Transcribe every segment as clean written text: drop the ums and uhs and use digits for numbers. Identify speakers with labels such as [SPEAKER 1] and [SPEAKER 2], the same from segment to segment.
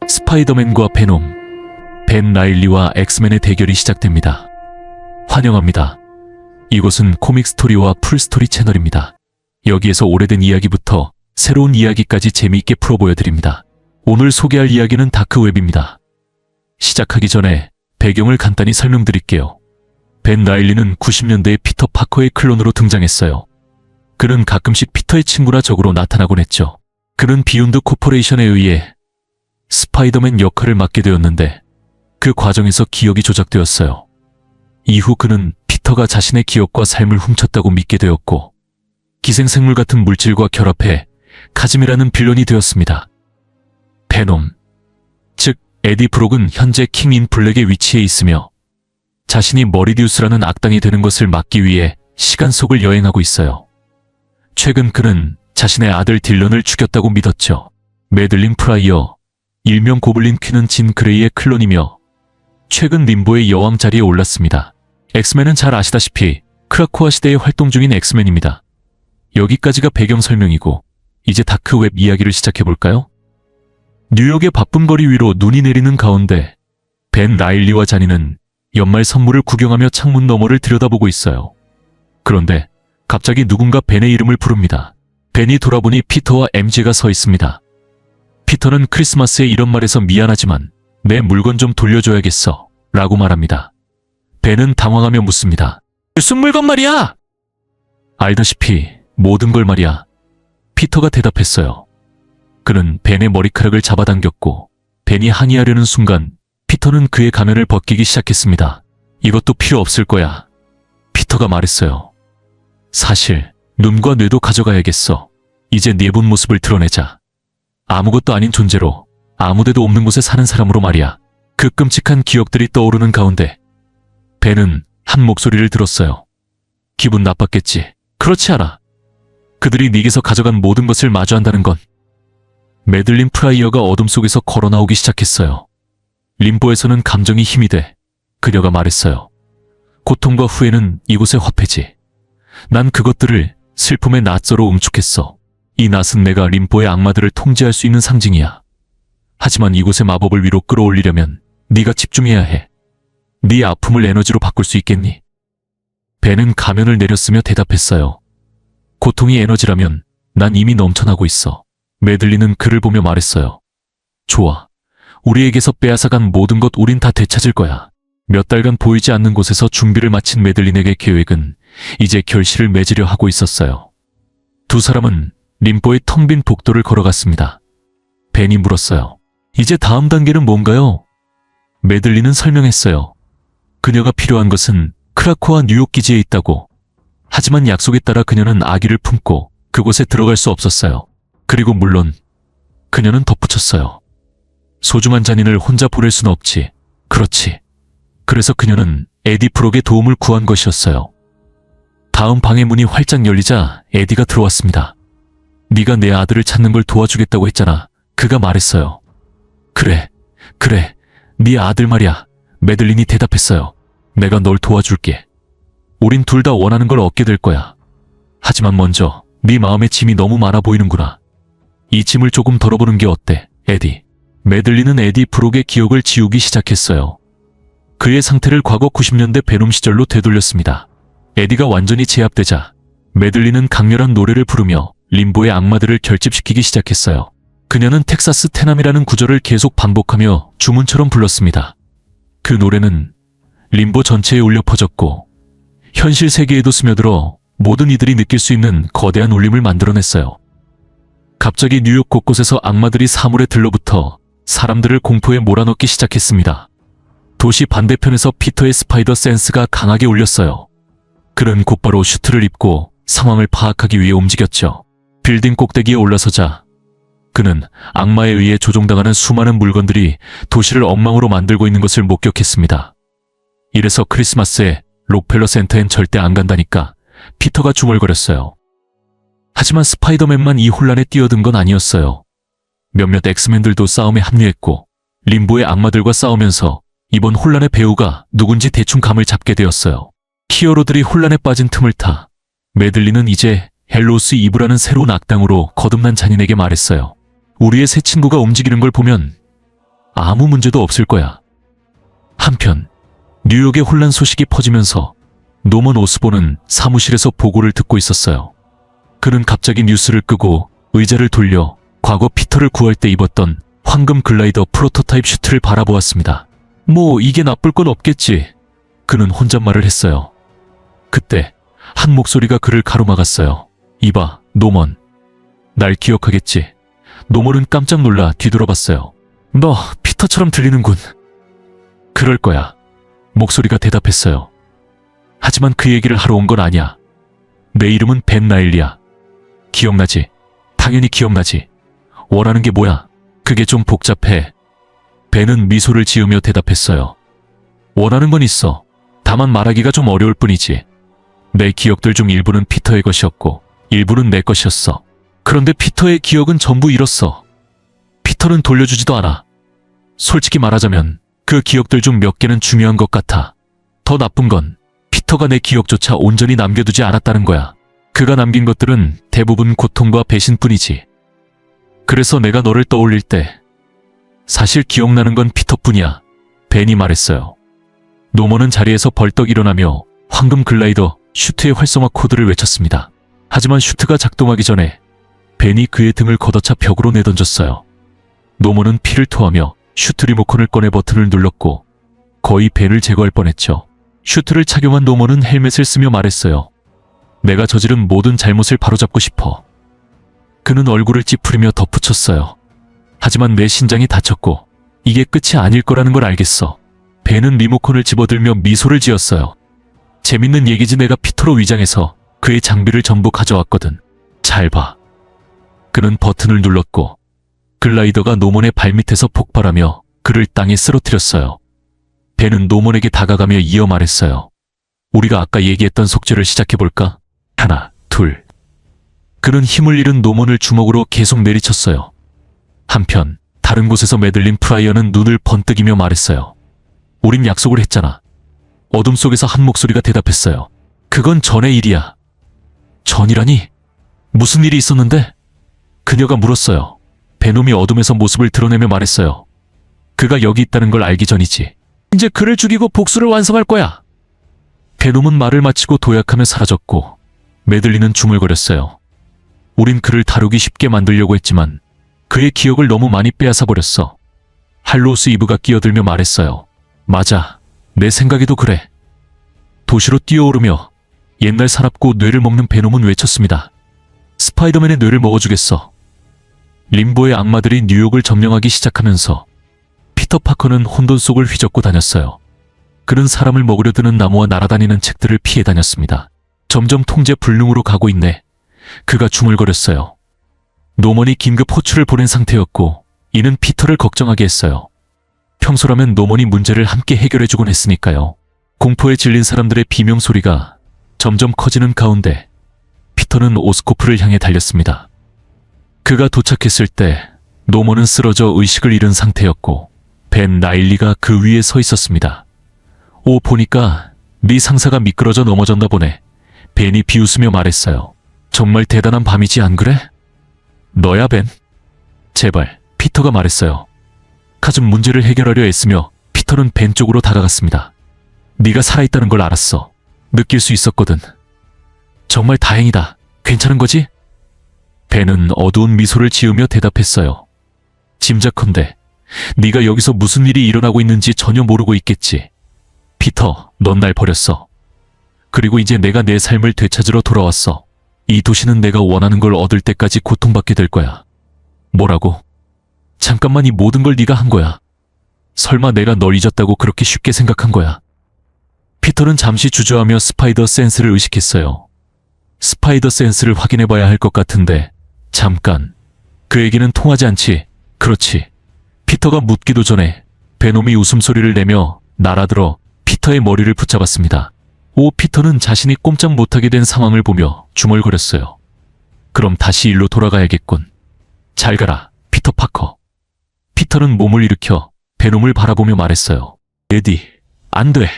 [SPEAKER 1] 스파이더맨과 베놈, 벤 라일리와 엑스맨의 대결이 시작됩니다. 환영합니다. 이곳은 코믹 스토리와 풀스토리 채널입니다. 여기에서 오래된 이야기부터 새로운 이야기까지 재미있게 풀어 보여드립니다. 오늘 소개할 이야기는 다크웹입니다. 시작하기 전에 배경을 간단히 설명드릴게요. 벤 라일리는 90년대에 피터 파커의 클론으로 등장했어요. 그는 가끔씩 피터의 친구나 적으로 나타나곤 했죠. 그는 비욘드 코퍼레이션에 의해 스파이더맨 역할을 맡게 되었는데 그 과정에서 기억이 조작되었어요. 이후 그는 피터가 자신의 기억과 삶을 훔쳤다고 믿게 되었고 기생생물 같은 물질과 결합해 카즘이라는 빌런이 되었습니다. 베놈, 즉 에디 브록은 현재 킹 인 블랙의 위치에 있으며 자신이 머리디우스라는 악당이 되는 것을 막기 위해 시간 속을 여행하고 있어요. 최근 그는 자신의 아들 딜런을 죽였다고 믿었죠. 매들린 프라이어, 일명 고블린 퀸은 진 그레이의 클론이며 최근 림보의 여왕 자리에 올랐습니다. 엑스맨은 잘 아시다시피 크라코아 시대에 활동 중인 엑스맨입니다. 여기까지가 배경 설명이고 이제 다크웹 이야기를 시작해볼까요? 뉴욕의 바쁜 거리 위로 눈이 내리는 가운데 벤 라일리와 자니는 연말 선물을 구경하며 창문 너머를 들여다보고 있어요. 그런데 갑자기 누군가 벤의 이름을 부릅니다. 벤이 돌아보니 피터와 MJ가 서 있습니다. 피터는 크리스마스에 이런 말에서 미안하지만 내 물건 좀 돌려줘야겠어 라고 말합니다. 벤은 당황하며 묻습니다. 무슨 물건 말이야? 알다시피 모든 걸 말이야. 피터가 대답했어요. 그는 벤의 머리카락을 잡아당겼고 벤이 항의하려는 순간 피터는 그의 가면을 벗기기 시작했습니다. 이것도 필요 없을 거야. 피터가 말했어요. 사실 눈과 뇌도 가져가야겠어. 이제 네 본 모습을 드러내자. 아무것도 아닌 존재로 아무데도 없는 곳에 사는 사람으로 말이야. 그 끔찍한 기억들이 떠오르는 가운데 벤은 한 목소리를 들었어요. 기분 나빴겠지. 그렇지 않아. 그들이 네게서 가져간 모든 것을 마주한다는 건. 매들린 프라이어가 어둠 속에서 걸어 나오기 시작했어요. 림보에서는 감정이 힘이 돼. 그녀가 말했어요. 고통과 후회는 이곳의 화폐지. 난 그것들을 슬픔의 낫서로 응축했어. 이 낫은 내가 림보의 악마들을 통제할 수 있는 상징이야. 하지만 이곳의 마법을 위로 끌어올리려면 네가 집중해야 해. 네 아픔을 에너지로 바꿀 수 있겠니? 벤은 가면을 내렸으며 대답했어요. 고통이 에너지라면 난 이미 넘쳐나고 있어. 매들리는 그를 보며 말했어요. 좋아. 우리에게서 빼앗아간 모든 것 우린 다 되찾을 거야. 몇 달간 보이지 않는 곳에서 준비를 마친 매들린에게 계획은 이제 결실을 맺으려 하고 있었어요. 두 사람은 림보의 텅 빈 복도를 걸어갔습니다. 벤이 물었어요. 이제 다음 단계는 뭔가요? 매들린은 설명했어요. 그녀가 필요한 것은 크라코아 뉴욕 기지에 있다고. 하지만 약속에 따라 그녀는 아기를 품고 그곳에 들어갈 수 없었어요. 그리고 물론 그녀는 덧붙였어요. 소중한 잔인을 혼자 보낼 수는 없지. 그렇지. 그래서 그녀는 에디 브록의 도움을 구한 것이었어요. 다음 방의 문이 활짝 열리자 에디가 들어왔습니다. 네가 내 아들을 찾는 걸 도와주겠다고 했잖아. 그가 말했어요. 그래. 네 아들 말이야. 매들린이 대답했어요. 내가 널 도와줄게. 우린 둘 다 원하는 걸 얻게 될 거야. 하지만 먼저 네 마음에 짐이 너무 많아 보이는구나. 이 짐을 조금 덜어보는 게 어때, 에디? 매들린은 에디 브록의 기억을 지우기 시작했어요. 그의 상태를 과거 90년대 베놈 시절로 되돌렸습니다. 에디가 완전히 제압되자 매들린은 강렬한 노래를 부르며 림보의 악마들을 결집시키기 시작했어요. 그녀는 텍사스 테남이라는 구절을 계속 반복하며 주문처럼 불렀습니다. 그 노래는 림보 전체에 울려 퍼졌고 현실 세계에도 스며들어 모든 이들이 느낄 수 있는 거대한 울림을 만들어냈어요. 갑자기 뉴욕 곳곳에서 악마들이 사물에 들러붙어 사람들을 공포에 몰아넣기 시작했습니다. 도시 반대편에서 피터의 스파이더 센스가 강하게 울렸어요. 그는 곧바로 슈트를 입고 상황을 파악하기 위해 움직였죠. 빌딩 꼭대기에 올라서자 그는 악마에 의해 조종당하는 수많은 물건들이 도시를 엉망으로 만들고 있는 것을 목격했습니다. 이래서 크리스마스에 록펠러 센터엔 절대 안 간다니까 피터가 중얼거렸어요. 하지만 스파이더맨만 이 혼란에 뛰어든 건 아니었어요. 몇몇 엑스맨들도 싸움에 합류했고 림보의 악마들과 싸우면서 이번 혼란의 배우가 누군지 대충 감을 잡게 되었어요. 히어로들이 혼란에 빠진 틈을 타 매들리는 이제 헬로우스 이브라는 새로운 악당으로 거듭난 잔인에게 말했어요. 우리의 새 친구가 움직이는 걸 보면 아무 문제도 없을 거야. 한편 뉴욕의 혼란 소식이 퍼지면서 노먼 오스본은 사무실에서 보고를 듣고 있었어요. 그는 갑자기 뉴스를 끄고 의자를 돌려 과거 피터를 구할 때 입었던 황금 글라이더 프로토타입 슈트를 바라보았습니다. 뭐 이게 나쁠 건 없겠지. 그는 혼잣말을 했어요. 그때 한 목소리가 그를 가로막았어요. 이봐, 노먼. 날 기억하겠지? 노먼은 깜짝 놀라 뒤돌아봤어요. 너 피터처럼 들리는군. 그럴 거야. 목소리가 대답했어요. 하지만 그 얘기를 하러 온 건 아니야. 내 이름은 벤 나일리야. 기억나지? 당연히 기억나지. 원하는 게 뭐야? 그게 좀 복잡해. 벤은 미소를 지으며 대답했어요. 원하는 건 있어. 다만 말하기가 좀 어려울 뿐이지. 내 기억들 중 일부는 피터의 것이었고 일부는 내 것이었어. 그런데 피터의 기억은 전부 잃었어. 피터는 돌려주지도 않아. 솔직히 말하자면 그 기억들 중 몇 개는 중요한 것 같아. 더 나쁜 건 피터가 내 기억조차 온전히 남겨두지 않았다는 거야. 그가 남긴 것들은 대부분 고통과 배신뿐이지. 그래서 내가 너를 떠올릴 때 사실 기억나는 건 피터뿐이야. 벤이 말했어요. 노먼은 자리에서 벌떡 일어나며 황금 글라이더 슈트의 활성화 코드를 외쳤습니다. 하지만 슈트가 작동하기 전에 벤이 그의 등을 걷어차 벽으로 내던졌어요. 노먼은 피를 토하며 슈트 리모컨을 꺼내 버튼을 눌렀고 거의 벤을 제거할 뻔했죠. 슈트를 착용한 노먼은 헬멧을 쓰며 말했어요. 내가 저지른 모든 잘못을 바로잡고 싶어. 그는 얼굴을 찌푸리며 덧붙였어요. 하지만 내 신장이 다쳤고 이게 끝이 아닐 거라는 걸 알겠어. 벤은 리모컨을 집어들며 미소를 지었어요. 재밌는 얘기지. 내가 피터로 위장해서 그의 장비를 전부 가져왔거든. 잘 봐. 그는 버튼을 눌렀고 글라이더가 노먼의 발밑에서 폭발하며 그를 땅에 쓰러뜨렸어요. 벤은 노먼에게 다가가며 이어 말했어요. 우리가 아까 얘기했던 속죄를 시작해볼까? 하나, 둘. 그는 힘을 잃은 노먼을 주먹으로 계속 내리쳤어요. 한편 다른 곳에서 매들린 프라이어는 눈을 번뜩이며 말했어요. 우린 약속을 했잖아. 어둠 속에서 한 목소리가 대답했어요. 그건 전의 일이야. 전이라니? 무슨 일이 있었는데? 그녀가 물었어요. 베놈이 어둠에서 모습을 드러내며 말했어요. 그가 여기 있다는 걸 알기 전이지. 이제 그를 죽이고 복수를 완성할 거야. 베놈은 말을 마치고 도약하며 사라졌고 메들리는 중얼거렸어요. 우린 그를 다루기 쉽게 만들려고 했지만 그의 기억을 너무 많이 빼앗아버렸어. 할로우스 이브가 끼어들며 말했어요. 맞아. 내 생각에도 그래. 도시로 뛰어오르며 옛날 사납고 뇌를 먹는 베놈은 외쳤습니다. 스파이더맨의 뇌를 먹어주겠어. 림보의 악마들이 뉴욕을 점령하기 시작하면서 피터 파커는 혼돈 속을 휘젓고 다녔어요. 그는 사람을 먹으려 드는 나무와 날아다니는 책들을 피해 다녔습니다. 점점 통제 불능으로 가고 있네. 그가 중얼거렸어요. 노먼이 긴급 호출을 보낸 상태였고 이는 피터를 걱정하게 했어요. 평소라면 노먼이 문제를 함께 해결해주곤 했으니까요. 공포에 질린 사람들의 비명소리가 점점 커지는 가운데 피터는 오스코프를 향해 달렸습니다. 그가 도착했을 때 노먼은 쓰러져 의식을 잃은 상태였고 벤 나일리가 그 위에 서 있었습니다. 오, 보니까 네 상사가 미끄러져 넘어졌나 보네. 벤이 비웃으며 말했어요. 정말 대단한 밤이지 안 그래? 너야, 벤? 제발, 피터가 말했어요. 카즘 문제를 해결하려 애쓰며 피터는 벤 쪽으로 다가갔습니다. 네가 살아있다는 걸 알았어. 느낄 수 있었거든. 정말 다행이다. 괜찮은 거지? 벤은 어두운 미소를 지으며 대답했어요. 짐작컨대 네가 여기서 무슨 일이 일어나고 있는지 전혀 모르고 있겠지. 피터, 넌 날 버렸어. 그리고 이제 내가 내 삶을 되찾으러 돌아왔어. 이 도시는 내가 원하는 걸 얻을 때까지 고통받게 될 거야. 뭐라고? 잠깐만, 이 모든 걸 네가 한 거야. 설마 내가 널 잊었다고 그렇게 쉽게 생각한 거야? 피터는 잠시 주저하며 스파이더 센스를 의식했어요. 스파이더 센스를 확인해봐야 할 것 같은데 잠깐. 그에게는 통하지 않지. 그렇지. 피터가 묻기도 전에 베놈이 웃음소리를 내며 날아들어 피터의 머리를 붙잡았습니다. 오, 피터는 자신이 꼼짝 못하게 된 상황을 보며 중얼거렸어요. 그럼 다시 일로 돌아가야겠군. 잘 가라, 피터 파커. 피터는 몸을 일으켜 베놈을 바라보며 말했어요. 에디, 안 돼.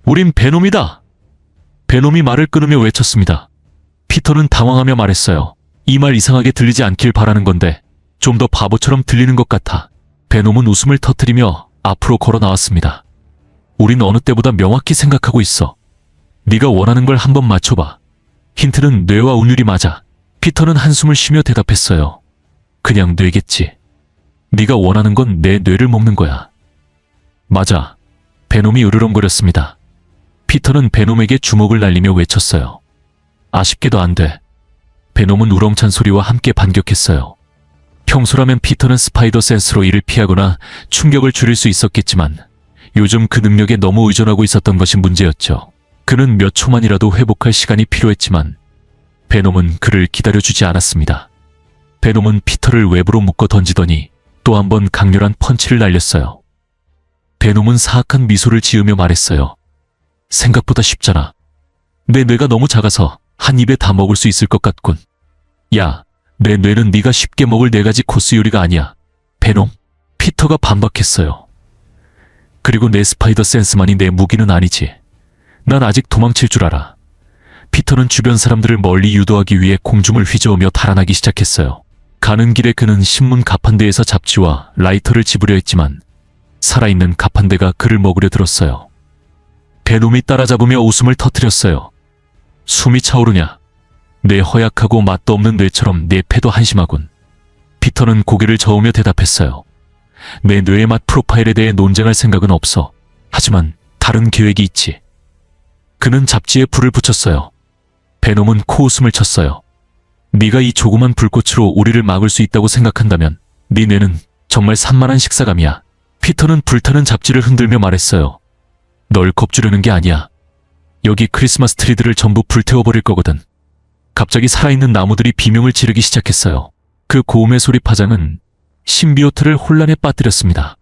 [SPEAKER 1] 우린 베놈이다. 베놈이 말을 끊으며 외쳤습니다. 피터는 당황하며 말했어요. 이 말 이상하게 들리지 않길 바라는 건데 좀 더 바보처럼 들리는 것 같아. 베놈은 웃음을 터뜨리며 앞으로 걸어 나왔습니다. 우린 어느 때보다 명확히 생각하고 있어. 네가 원하는 걸 한번 맞춰봐. 힌트는 뇌와 운율이 맞아. 피터는 한숨을 쉬며 대답했어요. 그냥 뇌겠지. 네가 원하는 건 내 뇌를 먹는 거야. 맞아. 베놈이 으르렁거렸습니다. 피터는 베놈에게 주먹을 날리며 외쳤어요. 아쉽게도 안 돼. 베놈은 우렁찬 소리와 함께 반격했어요. 평소라면 피터는 스파이더 센스로 이를 피하거나 충격을 줄일 수 있었겠지만 요즘 그 능력에 너무 의존하고 있었던 것이 문제였죠. 그는 몇 초만이라도 회복할 시간이 필요했지만 베놈은 그를 기다려주지 않았습니다. 베놈은 피터를 외부로 묶어 던지더니 또 한 번 강렬한 펀치를 날렸어요. 베놈은 사악한 미소를 지으며 말했어요. 생각보다 쉽잖아. 내 뇌가 너무 작아서 한 입에 다 먹을 수 있을 것 같군. 야, 내 뇌는 네가 쉽게 먹을 4가지 코스 요리가 아니야. 베놈. 피터가 반박했어요. 그리고 내 스파이더 센스만이 내 무기는 아니지. 난 아직 도망칠 줄 알아. 피터는 주변 사람들을 멀리 유도하기 위해 공중을 휘저으며 달아나기 시작했어요. 가는 길에 그는 신문 가판대에서 잡지와 라이터를 집으려 했지만 살아있는 가판대가 그를 먹으려 들었어요. 베놈이 따라잡으며 웃음을 터뜨렸어요. 숨이 차오르냐? 내 허약하고 맛도 없는 뇌처럼 내 패도 한심하군. 피터는 고개를 저으며 대답했어요. 내 뇌의 맛 프로파일에 대해 논쟁할 생각은 없어. 하지만 다른 계획이 있지. 그는 잡지에 불을 붙였어요. 베놈은 코웃음을 쳤어요. 네가 이 조그만 불꽃으로 우리를 막을 수 있다고 생각한다면 네 뇌는 정말 산만한 식사감이야. 피터는 불타는 잡지를 흔들며 말했어요. 널 겁주려는 게 아니야. 여기 크리스마스 트리들을 전부 불태워버릴 거거든. 갑자기 살아있는 나무들이 비명을 지르기 시작했어요. 그 고음의 소리 파장은 신비오트를 혼란에 빠뜨렸습니다.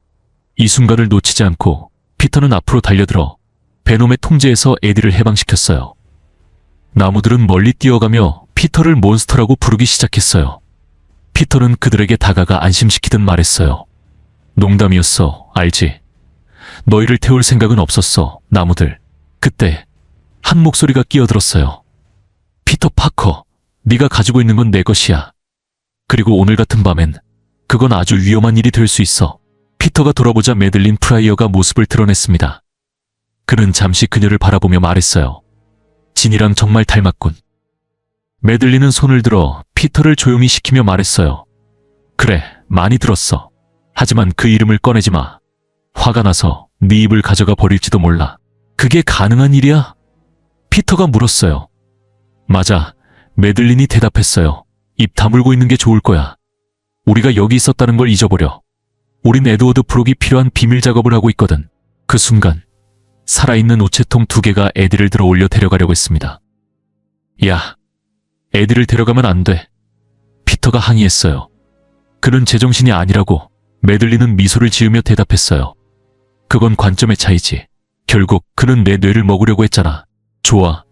[SPEAKER 1] 이 순간을 놓치지 않고 피터는 앞으로 달려들어 베놈의 통제에서 에디를 해방시켰어요. 나무들은 멀리 뛰어가며 피터를 몬스터라고 부르기 시작했어요. 피터는 그들에게 다가가 안심시키듯 말했어요. 농담이었어, 알지? 너희를 태울 생각은 없었어, 나무들. 그때 한 목소리가 끼어들었어요. 피터 파커, 네가 가지고 있는 건 내 것이야. 그리고 오늘 같은 밤엔 그건 아주 위험한 일이 될 수 있어. 피터가 돌아보자 매들린 프라이어가 모습을 드러냈습니다. 그는 잠시 그녀를 바라보며 말했어요. 진이랑 정말 닮았군. 매들린은 손을 들어 피터를 조용히 시키며 말했어요. 그래, 많이 들었어. 하지만 그 이름을 꺼내지 마. 화가 나서 네 입을 가져가 버릴지도 몰라. 그게 가능한 일이야? 피터가 물었어요. 맞아, 매들린이 대답했어요. 입 다물고 있는 게 좋을 거야. 우리가 여기 있었다는 걸 잊어버려. 우린 에드워드 브록이 필요한 비밀 작업을 하고 있거든. 그 순간 살아있는 우체통 2개가 에디를 들어 올려 데려가려고 했습니다. 야, 에디를 데려가면 안 돼. 피터가 항의했어요. 그는 제정신이 아니라고. 매들리는 미소를 지으며 대답했어요. 그건 관점의 차이지. 결국 그는 내 뇌를 먹으려고 했잖아. 좋아.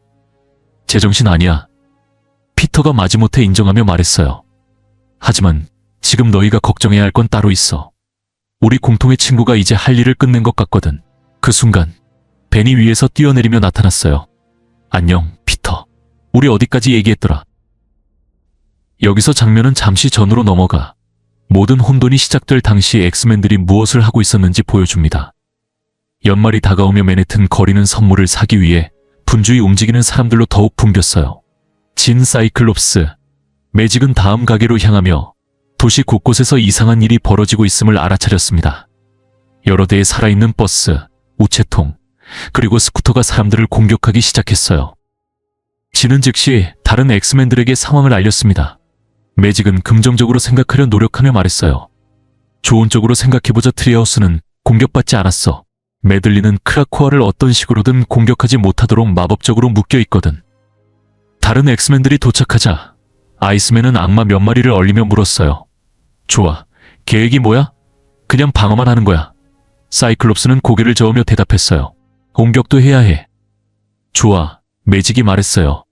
[SPEAKER 1] 제정신 아니야. 피터가 마지못해 인정하며 말했어요. 하지만 지금 너희가 걱정해야 할 건 따로 있어. 우리 공통의 친구가 이제 할 일을 끝낸 것 같거든. 그 순간 벤이 위에서 뛰어내리며 나타났어요. 안녕, 피터. 우리 어디까지 얘기했더라? 여기서 장면은 잠시 전으로 넘어가 모든 혼돈이 시작될 당시 엑스맨들이 무엇을 하고 있었는지 보여줍니다. 연말이 다가오며 맨해튼 거리는 선물을 사기 위해 분주히 움직이는 사람들로 더욱 붐볐어요. 진 사이클롭스, 매직은 다음 가게로 향하며 도시 곳곳에서 이상한 일이 벌어지고 있음을 알아차렸습니다. 여러 대의 살아있는 버스, 우체통, 그리고 스쿠터가 사람들을 공격하기 시작했어요. 진은 즉시 다른 엑스맨들에게 상황을 알렸습니다. 매직은 긍정적으로 생각하려 노력하며 말했어요. 좋은 쪽으로 생각해보자. 트리하우스는 공격받지 않았어. 매들리는 크라코아를 어떤 식으로든 공격하지 못하도록 마법적으로 묶여있거든. 다른 엑스맨들이 도착하자 아이스맨은 악마 몇 마리를 얼리며 물었어요. 좋아, 계획이 뭐야? 그냥 방어만 하는 거야. 사이클롭스는 고개를 저으며 대답했어요. 공격도 해야 해. 좋아, 매직이 말했어요.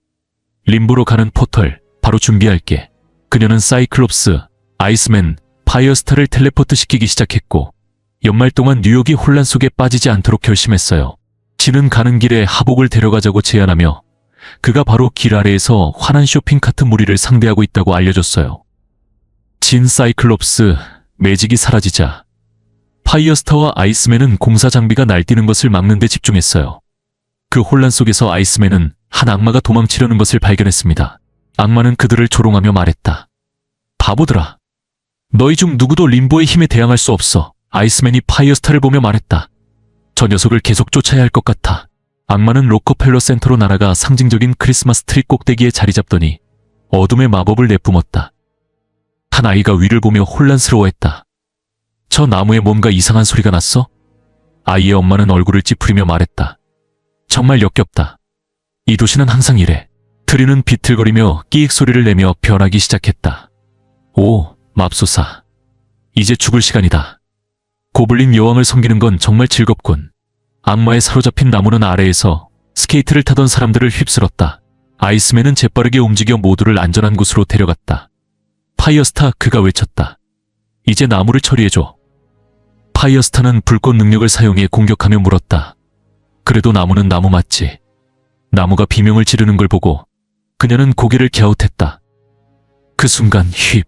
[SPEAKER 1] 림보로 가는 포털 바로 준비할게. 그녀는 사이클롭스, 아이스맨, 파이어스타를 텔레포트 시키기 시작했고 연말 동안 뉴욕이 혼란 속에 빠지지 않도록 결심했어요. 진은 가는 길에 하복을 데려가자고 제안하며 그가 바로 길 아래에서 환한 쇼핑카트 무리를 상대하고 있다고 알려줬어요. 진, 사이클롭스, 매직이 사라지자 파이어스타와 아이스맨은 공사 장비가 날뛰는 것을 막는 데 집중했어요. 그 혼란 속에서 아이스맨은 한 악마가 도망치려는 것을 발견했습니다. 악마는 그들을 조롱하며 말했다. 바보들아. 너희 중 누구도 림보의 힘에 대항할 수 없어. 아이스맨이 파이어스타를 보며 말했다. 저 녀석을 계속 쫓아야 할 것 같아. 악마는 로커펠러 센터로 날아가 상징적인 크리스마스 트리 꼭대기에 자리 잡더니 어둠의 마법을 내뿜었다. 한 아이가 위를 보며 혼란스러워했다. 저 나무에 뭔가 이상한 소리가 났어? 아이의 엄마는 얼굴을 찌푸리며 말했다. 정말 역겹다. 이 도시는 항상 이래. 트리는 비틀거리며 끼익 소리를 내며 변하기 시작했다. 오, 맙소사. 이제 죽을 시간이다. 고블린 여왕을 섬기는 건 정말 즐겁군. 악마에 사로잡힌 나무는 아래에서 스케이트를 타던 사람들을 휩쓸었다. 아이스맨은 재빠르게 움직여 모두를 안전한 곳으로 데려갔다. 파이어스타, 그가 외쳤다. 이제 나무를 처리해줘. 파이어스타는 불꽃 능력을 사용해 공격하며 물었다. 그래도 나무는 나무 맞지? 나무가 비명을 지르는 걸 보고 그녀는 고개를 갸웃했다. 그 순간 휩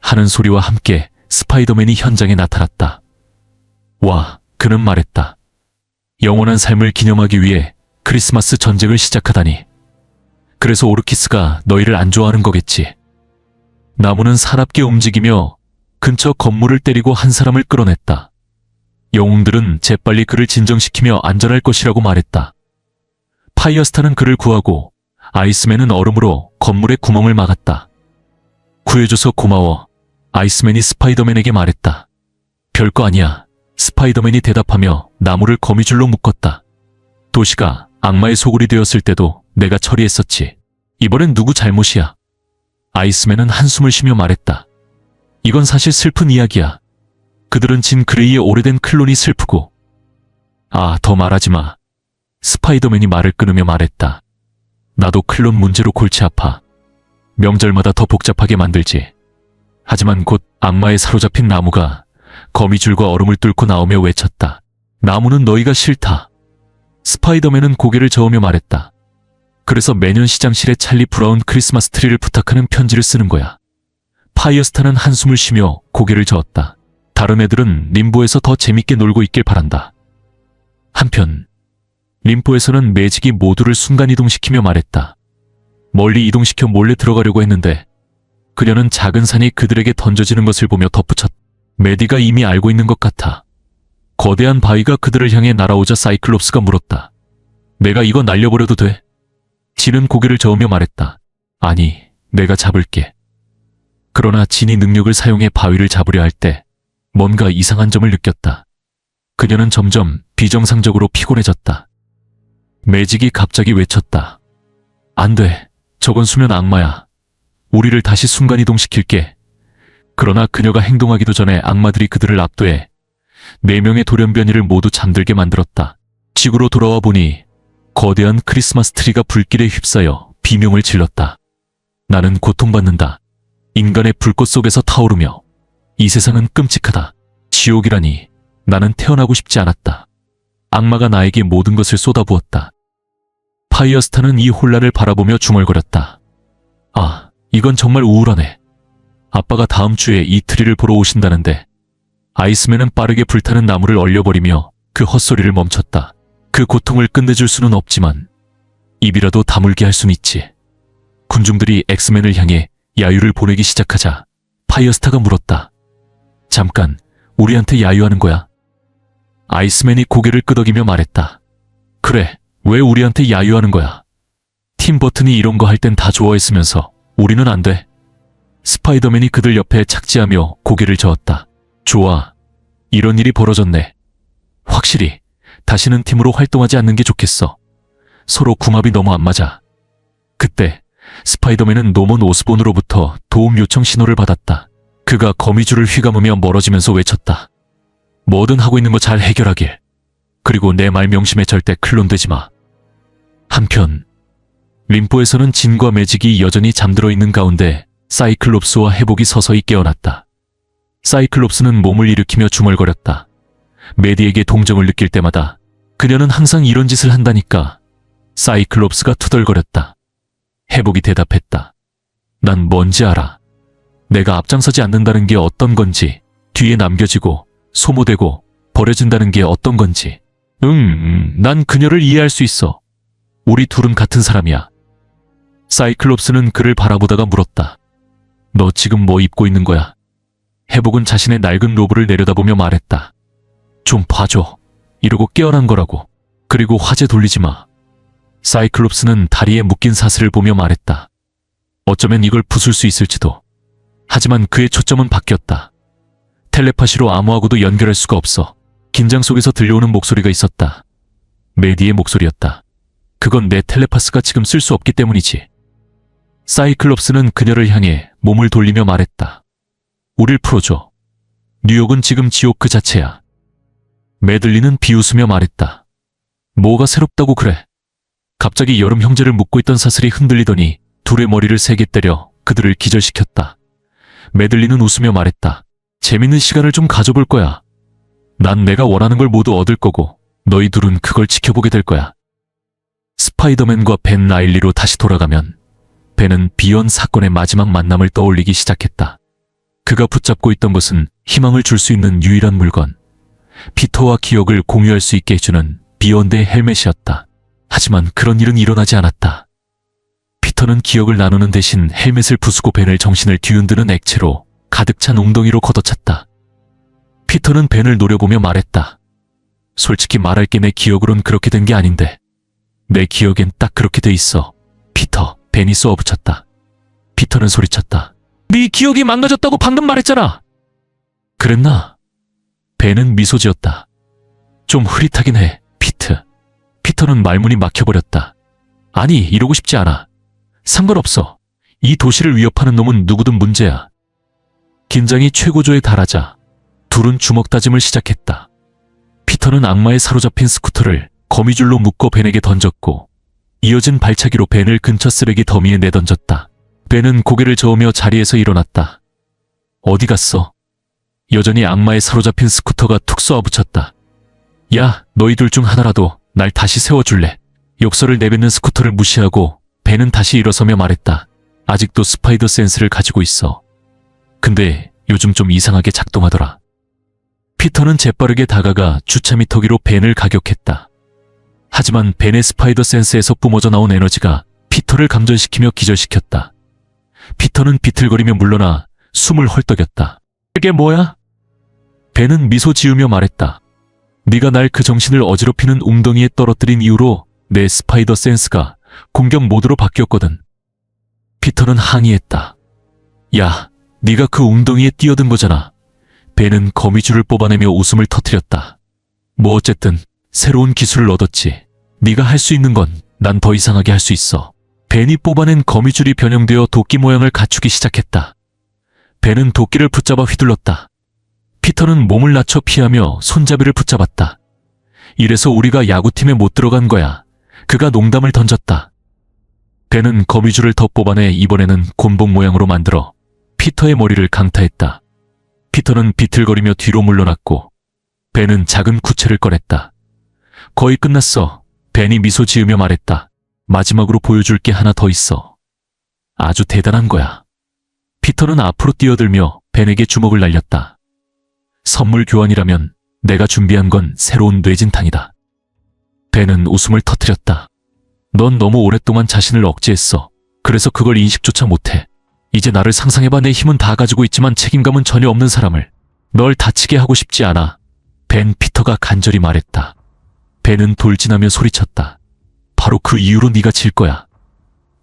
[SPEAKER 1] 하는 소리와 함께 스파이더맨이 현장에 나타났다. 와, 그는 말했다. 영원한 삶을 기념하기 위해 크리스마스 전쟁을 시작하다니. 그래서 오르키스가 너희를 안 좋아하는 거겠지. 나무는 사납게 움직이며 근처 건물을 때리고 한 사람을 끌어냈다. 영웅들은 재빨리 그를 진정시키며 안전할 것이라고 말했다. 파이어스타는 그를 구하고 아이스맨은 얼음으로 건물의 구멍을 막았다. 구해줘서 고마워. 아이스맨이 스파이더맨에게 말했다. 별거 아니야. 스파이더맨이 대답하며 나무를 거미줄로 묶었다. 도시가 악마의 소굴이 되었을 때도 내가 처리했었지. 이번엔 누구 잘못이야? 아이스맨은 한숨을 쉬며 말했다. 이건 사실 슬픈 이야기야. 그들은 진 그레이의 오래된 클론이 슬프고. 아, 더 말하지 마. 스파이더맨이 말을 끊으며 말했다. 나도 클론 문제로 골치 아파. 명절마다 더 복잡하게 만들지. 하지만 곧 악마에 사로잡힌 나무가 거미줄과 얼음을 뚫고 나오며 외쳤다. 나무는 너희가 싫다. 스파이더맨은 고개를 저으며 말했다. 그래서 매년 시장실에 찰리 브라운 크리스마스 트리를 부탁하는 편지를 쓰는 거야. 파이어스타는 한숨을 쉬며 고개를 저었다. 다른 애들은 림보에서 더 재밌게 놀고 있길 바란다. 한편 림보에서는 매직이 모두를 순간이동시키며 말했다. 멀리 이동시켜 몰래 들어가려고 했는데 그녀는 작은 산이 그들에게 던져지는 것을 보며 덧붙였다. 메디가 이미 알고 있는 것 같아. 거대한 바위가 그들을 향해 날아오자 사이클롭스가 물었다. 내가 이거 날려버려도 돼? 진은 고개를 저으며 말했다. 아니, 내가 잡을게. 그러나 진이 능력을 사용해 바위를 잡으려 할 때 뭔가 이상한 점을 느꼈다. 그녀는 점점 비정상적으로 피곤해졌다. 매직이 갑자기 외쳤다. 안 돼. 저건 수면 악마야. 우리를 다시 순간이동시킬게. 그러나 그녀가 행동하기도 전에 악마들이 그들을 압도해 4명의 돌연변이를 모두 잠들게 만들었다. 지구로 돌아와 보니 거대한 크리스마스 트리가 불길에 휩싸여 비명을 질렀다. 나는 고통받는다. 인간의 불꽃 속에서 타오르며 이 세상은 끔찍하다. 지옥이라니. 나는 태어나고 싶지 않았다. 악마가 나에게 모든 것을 쏟아부었다. 파이어스타는 이 혼란을 바라보며 중얼거렸다. 아, 이건 정말 우울하네. 아빠가 다음 주에 이 트리를 보러 오신다는데. 아이스맨은 빠르게 불타는 나무를 얼려버리며 그 헛소리를 멈췄다. 그 고통을 끝내줄 수는 없지만 입이라도 다물게 할 순 있지. 군중들이 엑스맨을 향해 야유를 보내기 시작하자 파이어스타가 물었다. 잠깐, 우리한테 야유하는 거야? 아이스맨이 고개를 끄덕이며 말했다. 그래, 왜 우리한테 야유하는 거야? 팀 버튼이 이런 거 할 땐 다 좋아했으면서 우리는 안 돼. 스파이더맨이 그들 옆에 착지하며 고개를 저었다. 좋아. 이런 일이 벌어졌네. 확실히 다시는 팀으로 활동하지 않는 게 좋겠어. 서로 궁합이 너무 안 맞아. 그때 스파이더맨은 노먼 오스본으로부터 도움 요청 신호를 받았다. 그가 거미줄을 휘감으며 멀어지면서 외쳤다. 뭐든 하고 있는 거 잘 해결하길. 그리고 내 말 명심에 절대 클론 되지 마. 한편 림포에서는 진과 매직이 여전히 잠들어 있는 가운데 사이클롭스와 해복이 서서히 깨어났다. 사이클롭스는 몸을 일으키며 중얼거렸다. 메디에게 동정을 느낄 때마다 그녀는 항상 이런 짓을 한다니까. 사이클롭스가 투덜거렸다. 해복이 대답했다. 난 뭔지 알아. 내가 앞장서지 않는다는 게 어떤 건지, 뒤에 남겨지고 소모되고 버려진다는 게 어떤 건지. 난 그녀를 이해할 수 있어. 우리 둘은 같은 사람이야. 사이클롭스는 그를 바라보다가 물었다. 너 지금 뭐 입고 있는 거야? 해복은 자신의 낡은 로브를 내려다보며 말했다. 좀 봐줘. 이러고 깨어난 거라고. 그리고 화제 돌리지 마. 사이클롭스는 다리에 묶인 사슬을 보며 말했다. 어쩌면 이걸 부술 수 있을지도. 하지만 그의 초점은 바뀌었다. 텔레파시로 아무하고도 연결할 수가 없어. 긴장 속에서 들려오는 목소리가 있었다. 메디의 목소리였다. 그건 내 텔레파스가 지금 쓸 수 없기 때문이지. 사이클롭스는 그녀를 향해 몸을 돌리며 말했다. 우릴 풀어줘. 뉴욕은 지금 지옥 그 자체야. 메들린은 비웃으며 말했다. 뭐가 새롭다고 그래? 갑자기 여름 형제를 묶고 있던 사슬이 흔들리더니 둘의 머리를 세게 때려 그들을 기절시켰다. 메들린은 웃으며 말했다. 재밌는 시간을 좀 가져볼 거야. 난 내가 원하는 걸 모두 얻을 거고 너희 둘은 그걸 지켜보게 될 거야. 스파이더맨과 벤 라일리로 다시 돌아가면 벤은 비언 사건의 마지막 만남을 떠올리기 시작했다. 그가 붙잡고 있던 것은 희망을 줄 수 있는 유일한 물건. 피터와 기억을 공유할 수 있게 해주는 비언드의 헬멧이었다. 하지만 그런 일은 일어나지 않았다. 피터는 기억을 나누는 대신 헬멧을 부수고 벤을 정신을 뒤흔드는 액체로 가득 찬 웅덩이로 걷어찼다. 피터는 벤을 노려보며 말했다. 솔직히 말할게 내 기억으론 그렇게 된 게 아닌데. 내 기억엔 딱 그렇게 돼 있어. 피터, 벤이 쏘아붙였다. 피터는 소리쳤다. 네 기억이 망가졌다고 방금 말했잖아. 그랬나? 벤은 미소 지었다. 좀 흐릿하긴 해, 피트. 피터는 말문이 막혀버렸다. 아니, 이러고 싶지 않아. 상관없어. 이 도시를 위협하는 놈은 누구든 문제야. 긴장이 최고조에 달하자 둘은 주먹 다짐을 시작했다. 피터는 악마에 사로잡힌 스쿠터를 거미줄로 묶어 벤에게 던졌고 이어진 발차기로 벤을 근처 쓰레기 더미에 내던졌다. 벤은 고개를 저으며 자리에서 일어났다. 어디 갔어? 여전히 악마에 사로잡힌 스쿠터가 툭 쏘아붙였다. 야, 너희 둘 중 하나라도 날 다시 세워줄래? 욕설을 내뱉는 스쿠터를 무시하고 벤은 다시 일어서며 말했다. 아직도 스파이더 센스를 가지고 있어. 근데 요즘 좀 이상하게 작동하더라. 피터는 재빠르게 다가가 주차 미터기로 벤을 가격했다. 하지만 벤의 스파이더 센스에서 뿜어져 나온 에너지가 피터를 감전시키며 기절시켰다. 피터는 비틀거리며 물러나 숨을 헐떡였다. 이게 뭐야? 벤은 미소 지으며 말했다. 네가 날 그 정신을 어지럽히는 웅덩이에 떨어뜨린 이후로 내 스파이더 센스가 공격 모드로 바뀌었거든. 피터는 항의했다. 야, 네가 그 웅덩이에 뛰어든 거잖아. 벤은 거미줄을 뽑아내며 웃음을 터뜨렸다. 뭐 어쨌든 새로운 기술을 얻었지. 네가 할 수 있는 건 난 더 이상하게 할 수 있어. 벤이 뽑아낸 거미줄이 변형되어 도끼 모양을 갖추기 시작했다. 벤은 도끼를 붙잡아 휘둘렀다. 피터는 몸을 낮춰 피하며 손잡이를 붙잡았다. 이래서 우리가 야구팀에 못 들어간 거야. 그가 농담을 던졌다. 벤은 거미줄을 더 뽑아내 이번에는 곤봉 모양으로 만들어 피터의 머리를 강타했다. 피터는 비틀거리며 뒤로 물러났고 벤은 작은 구체를 꺼냈다. 거의 끝났어. 벤이 미소 지으며 말했다. 마지막으로 보여줄 게 하나 더 있어. 아주 대단한 거야. 피터는 앞으로 뛰어들며 벤에게 주먹을 날렸다. 선물 교환이라면 내가 준비한 건 새로운 뇌진탕이다. 벤은 웃음을 터뜨렸다. 넌 너무 오랫동안 자신을 억제했어. 그래서 그걸 인식조차 못해. 이제 나를 상상해봐. 내 힘은 다 가지고 있지만 책임감은 전혀 없는 사람을. 널 다치게 하고 싶지 않아. 벤, 피터가 간절히 말했다. 벤은 돌진하며 소리쳤다. 바로 그 이후로 네가 질 거야.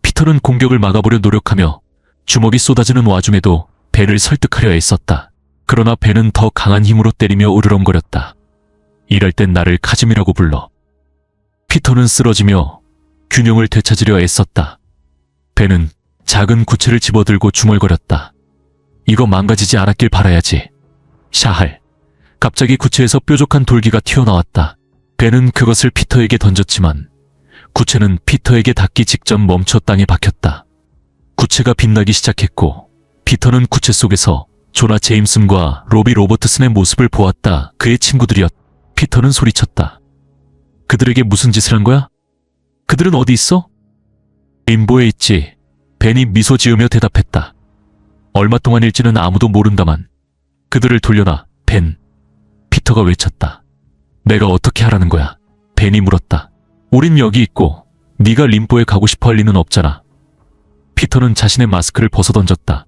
[SPEAKER 1] 피터는 공격을 막아보려 노력하며 주먹이 쏟아지는 와중에도 벤을 설득하려 애썼다. 그러나 벤은 더 강한 힘으로 때리며 으르렁거렸다. 이럴 땐 나를 카즘이라고 불러. 피터는 쓰러지며 균형을 되찾으려 애썼다. 벤은 작은 구체를 집어들고 중얼거렸다. 이거 망가지지 않았길 바라야지. 샤할. 갑자기 구체에서 뾰족한 돌기가 튀어나왔다. 벤은 그것을 피터에게 던졌지만 구체는 피터에게 닿기 직전 멈춰 땅에 박혔다. 구체가 빛나기 시작했고 피터는 구체 속에서 조나 제임슨과 로비 로버트슨의 모습을 보았다. 그의 친구들이었다. 피터는 소리쳤다. 그들에게 무슨 짓을 한 거야? 그들은 어디 있어? 인보에 있지. 벤이 미소 지으며 대답했다. 얼마 동안일지는 아무도 모른다만 그들을 돌려놔, 벤. 피터가 외쳤다. 내가 어떻게 하라는 거야? 벤이 물었다. 우린 여기 있고 네가 림보에 가고 싶어 할 리는 없잖아. 피터는 자신의 마스크를 벗어던졌다.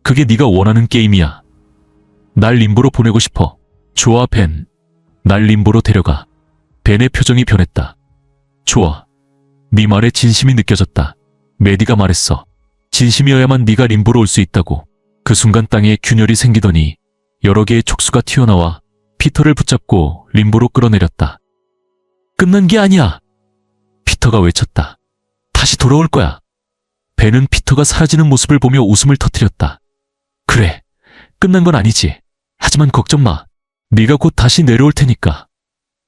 [SPEAKER 1] 그게 네가 원하는 게임이야. 날 림보로 보내고 싶어. 좋아, 벤. 날 림보로 데려가. 벤의 표정이 변했다. 좋아. 네 말에 진심이 느껴졌다. 메디가 말했어. 진심이어야만 네가 림보로 올 수 있다고. 그 순간 땅에 균열이 생기더니 여러 개의 촉수가 튀어나와 피터를 붙잡고 림보로 끌어내렸다. 끝난 게 아니야. 피터가 외쳤다. 다시 돌아올 거야. 벤은 피터가 사라지는 모습을 보며 웃음을 터뜨렸다. 그래, 끝난 건 아니지. 하지만 걱정 마. 네가 곧 다시 내려올 테니까.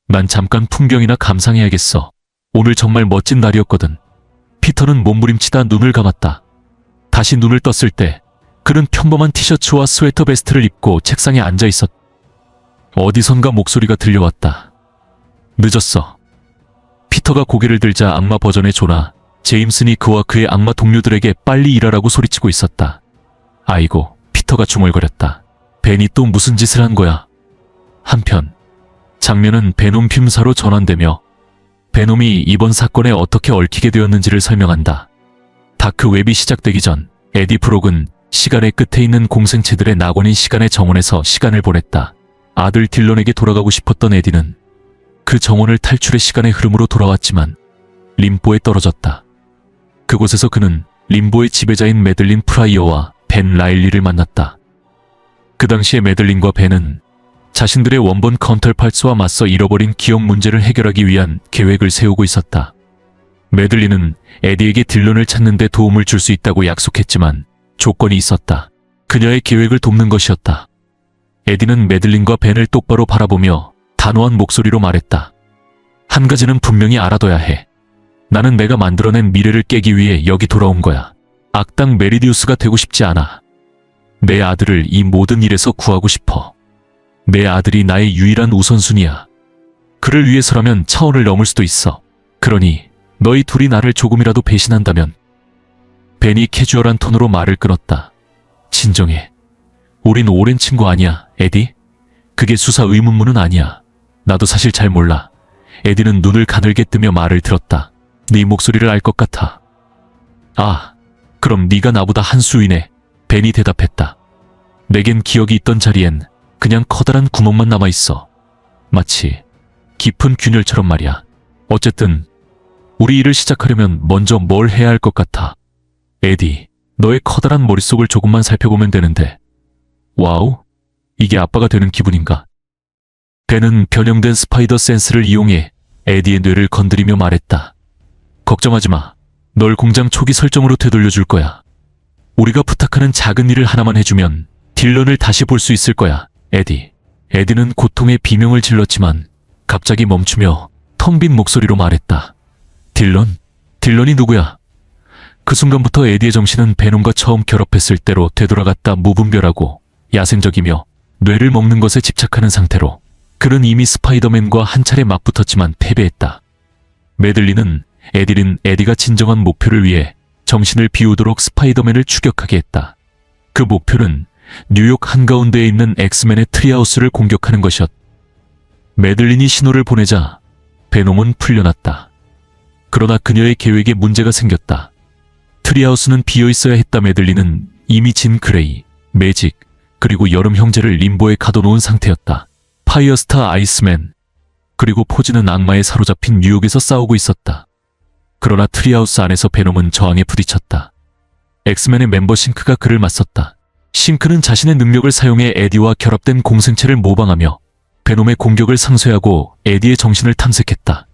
[SPEAKER 1] 난 잠깐 풍경이나 감상해야겠어. 오늘 정말 멋진 날이었거든. 피터는 몸부림치다 눈을 감았다. 다시 눈을 떴을 때 그는 평범한 티셔츠와 스웨터 베스트를 입고 책상에 앉아 있었다. 어디선가 목소리가 들려왔다. 늦었어. 피터가 고개를 들자 악마 버전의 조나 제임슨이 그와 그의 악마 동료들에게 빨리 일하라고 소리치고 있었다. 아이고, 피터가 중얼거렸다. 벤이 또 무슨 짓을 한 거야? 한편 장면은 베놈 핌사로 전환되며 베놈이 이번 사건에 어떻게 얽히게 되었는지를 설명한다. 다크 웹이 시작되기 전 에디 프록은 시간의 끝에 있는 공생체들의 낙원인 시간의 정원에서 시간을 보냈다. 아들 딜런에게 돌아가고 싶었던 에디는 그 정원을 탈출해 시간의 흐름으로 돌아왔지만 림보에 떨어졌다. 그곳에서 그는 림보의 지배자인 매들린 프라이어와 벤 라일리를 만났다. 그 당시에 매들린과 벤은 자신들의 원본 컨털팔스와 맞서 잃어버린 기억 문제를 해결하기 위한 계획을 세우고 있었다. 매들린은 에디에게 딜런을 찾는 데 도움을 줄 수 있다고 약속했지만 조건이 있었다. 그녀의 계획을 돕는 것이었다. 에디는 매들린과 벤을 똑바로 바라보며 단호한 목소리로 말했다. 한 가지는 분명히 알아둬야 해. 나는 내가 만들어낸 미래를 깨기 위해 여기 돌아온 거야. 악당 메리디우스가 되고 싶지 않아. 내 아들을 이 모든 일에서 구하고 싶어. 내 아들이 나의 유일한 우선순위야. 그를 위해서라면 차원을 넘을 수도 있어. 그러니 너희 둘이 나를 조금이라도 배신한다면. 벤이 캐주얼한 톤으로 말을 끊었다. 진정해. 우린 오랜 친구 아니야, 에디? 그게 수사 의문문은 아니야. 나도 사실 잘 몰라. 에디는 눈을 가늘게 뜨며 말을 들었다. 네 목소리를 알 것 같아. 아, 그럼 네가 나보다 한 수 위네. 벤이 대답했다. 내겐 기억이 있던 자리엔 그냥 커다란 구멍만 남아있어. 마치 깊은 균열처럼 말이야. 어쨌든 우리 일을 시작하려면 먼저 뭘 해야 할 것 같아. 에디, 너의 커다란 머릿속을 조금만 살펴보면 되는데. 와우, 이게 아빠가 되는 기분인가? 벤은 변형된 스파이더 센스를 이용해 에디의 뇌를 건드리며 말했다. 걱정하지 마. 널 공장 초기 설정으로 되돌려줄 거야. 우리가 부탁하는 작은 일을 하나만 해주면 딜런을 다시 볼 수 있을 거야, 에디. 에디는 고통의 비명을 질렀지만 갑자기 멈추며 텅 빈 목소리로 말했다. 딜런? 딜런이 누구야? 그 순간부터 에디의 정신은 베놈과 처음 결합했을 때로 되돌아갔다. 무분별하고 야생적이며 뇌를 먹는 것에 집착하는 상태로 그는 이미 스파이더맨과 한 차례 맞붙었지만 패배했다. 매들리는 에디가 진정한 목표를 위해 정신을 비우도록 스파이더맨을 추격하게 했다. 그 목표는 뉴욕 한가운데에 있는 엑스맨의 트리하우스를 공격하는 것이었다. 매들린이 신호를 보내자 베놈은 풀려났다. 그러나 그녀의 계획에 문제가 생겼다. 트리하우스는 비어있어야 했다. 매들린은 이미 진 그레이, 매직, 그리고 여름 형제를 림보에 가둬놓은 상태였다. 파이어스타 아이스맨, 그리고 포지는 악마에 사로잡힌 뉴욕에서 싸우고 있었다. 그러나 트리하우스 안에서 베놈은 저항에 부딪혔다. 엑스맨의 멤버 싱크가 그를 맞섰다. 싱크는 자신의 능력을 사용해 에디와 결합된 공생체를 모방하며 베놈의 공격을 상쇄하고 에디의 정신을 탐색했다.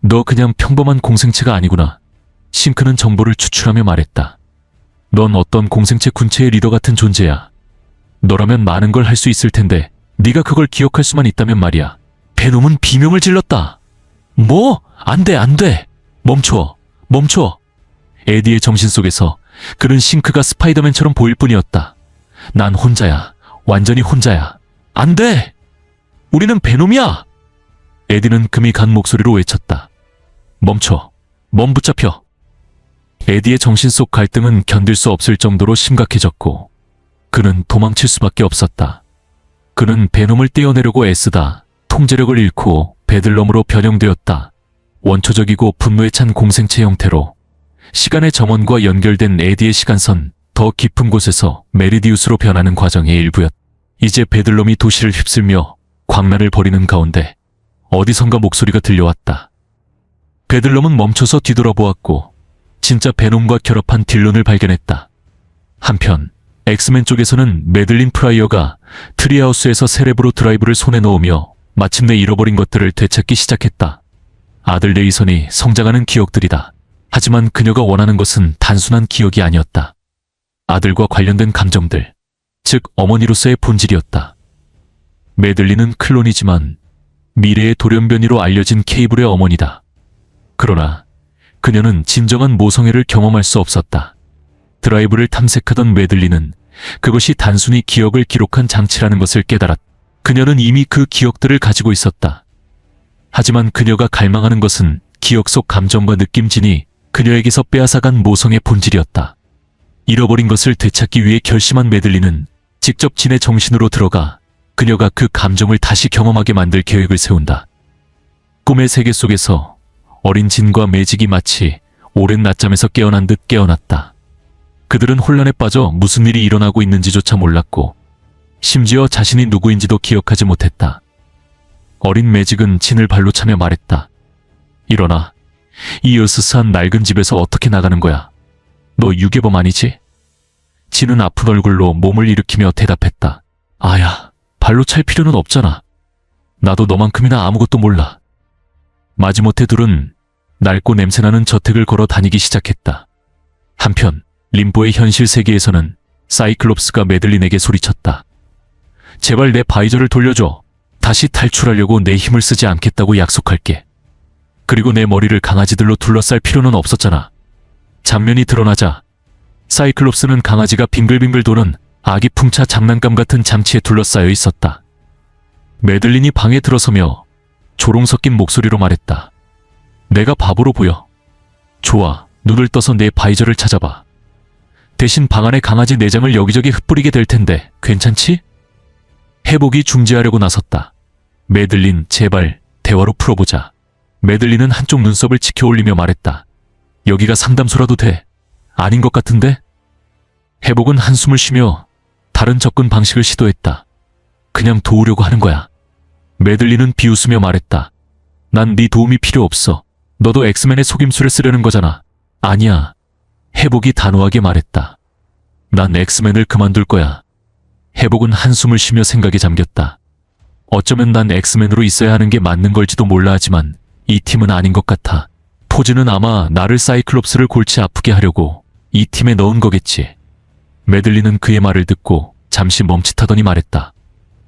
[SPEAKER 1] 너 그냥 평범한 공생체가 아니구나. 싱크는 정보를 추출하며 말했다. 넌 어떤 공생체 군체의 리더 같은 존재야. 너라면 많은 걸 할 수 있을 텐데 네가 그걸 기억할 수만 있다면 말이야. 베놈은 비명을 질렀다. 뭐? 안 돼, 안 돼. 멈춰, 멈춰. 에디의 정신 속에서 그는 싱크가 스파이더맨처럼 보일 뿐이었다. 난 혼자야. 완전히 혼자야. 안 돼! 우리는 베놈이야! 에디는 금이 간 목소리로 외쳤다. 멈춰. 몸 붙잡혀. 에디의 정신 속 갈등은 견딜 수 없을 정도로 심각해졌고 그는 도망칠 수밖에 없었다. 그는 베놈을 떼어내려고 애쓰다 통제력을 잃고 배들럼으로 변형되었다. 원초적이고 분노에 찬 공생체 형태로 시간의 점원과 연결된 에디의 시간선 더 깊은 곳에서 메리디우스로 변하는 과정의 일부였다. 이제 배들럼이 도시를 휩쓸며 광란을 벌이는 가운데 어디선가 목소리가 들려왔다. 배들럼은 멈춰서 뒤돌아보았고 진짜 베놈과 결합한 딜론을 발견했다. 한편 엑스맨 쪽에서는 매들린 프라이어가 트리하우스에서 세레브로 드라이브를 손에 넣으며 마침내 잃어버린 것들을 되찾기 시작했다. 아들 네이선이 성장하는 기억들이다. 하지만 그녀가 원하는 것은 단순한 기억이 아니었다. 아들과 관련된 감정들, 즉 어머니로서의 본질이었다. 매들린은 클론이지만 미래의 돌연변이로 알려진 케이블의 어머니다. 그러나 그녀는 진정한 모성애를 경험할 수 없었다. 드라이브를 탐색하던 매들린은 그것이 단순히 기억을 기록한 장치라는 것을 깨달았다. 그녀는 이미 그 기억들을 가지고 있었다. 하지만 그녀가 갈망하는 것은 기억 속 감정과 느낌진이 그녀에게서 빼앗아간 모성의 본질이었다. 잃어버린 것을 되찾기 위해 결심한 매들린은 직접 진의 정신으로 들어가 그녀가 그 감정을 다시 경험하게 만들 계획을 세운다. 꿈의 세계 속에서 어린 진과 매직이 마치 오랜 낮잠에서 깨어난 듯 깨어났다. 그들은 혼란에 빠져 무슨 일이 일어나고 있는지조차 몰랐고 심지어 자신이 누구인지도 기억하지 못했다. 어린 매직은 진을 발로 차며 말했다. 일어나. 이 으스스한 낡은 집에서 어떻게 나가는 거야? 너 유괴범 아니지? 진은 아픈 얼굴로 몸을 일으키며 대답했다. 아야, 발로 찰 필요는 없잖아. 나도 너만큼이나 아무것도 몰라. 마지못해 둘은 낡고 냄새나는 저택을 걸어 다니기 시작했다. 한편 림보의 현실 세계에서는 사이클롭스가 매들린에게 소리쳤다. 제발 내 바이저를 돌려줘. 다시 탈출하려고 내 힘을 쓰지 않겠다고 약속할게. 그리고 내 머리를 강아지들로 둘러쌀 필요는 없었잖아. 장면이 드러나자 사이클롭스는 강아지가 빙글빙글 도는 아기 풍차 장난감 같은 장치에 둘러싸여 있었다. 매들린이 방에 들어서며 조롱 섞인 목소리로 말했다. 내가 바보로 보여. 좋아, 눈을 떠서 내 바이저를 찾아봐. 대신 방 안에 강아지 내장을 여기저기 흩뿌리게 될 텐데 괜찮지? 해복이 중재하려고 나섰다. 매들린, 제발 대화로 풀어보자. 매들린은 한쪽 눈썹을 치켜 올리며 말했다. 여기가 상담소라도 돼. 아닌 것 같은데? 해복은 한숨을 쉬며 다른 접근 방식을 시도했다. 그냥 도우려고 하는 거야. 매들린은 비웃으며 말했다. 난 네 도움이 필요 없어. 너도 엑스맨의 속임수를 쓰려는 거잖아. 아니야. 해복이 단호하게 말했다. 난 엑스맨을 그만둘 거야. 해복은 한숨을 쉬며 생각에 잠겼다. 어쩌면 난 엑스맨으로 있어야 하는 게 맞는 걸지도 몰라 하지만 이 팀은 아닌 것 같아. 포즈는 아마 나를 사이클롭스를 골치 아프게 하려고 이 팀에 넣은 거겠지. 매들린은 그의 말을 듣고 잠시 멈칫하더니 말했다.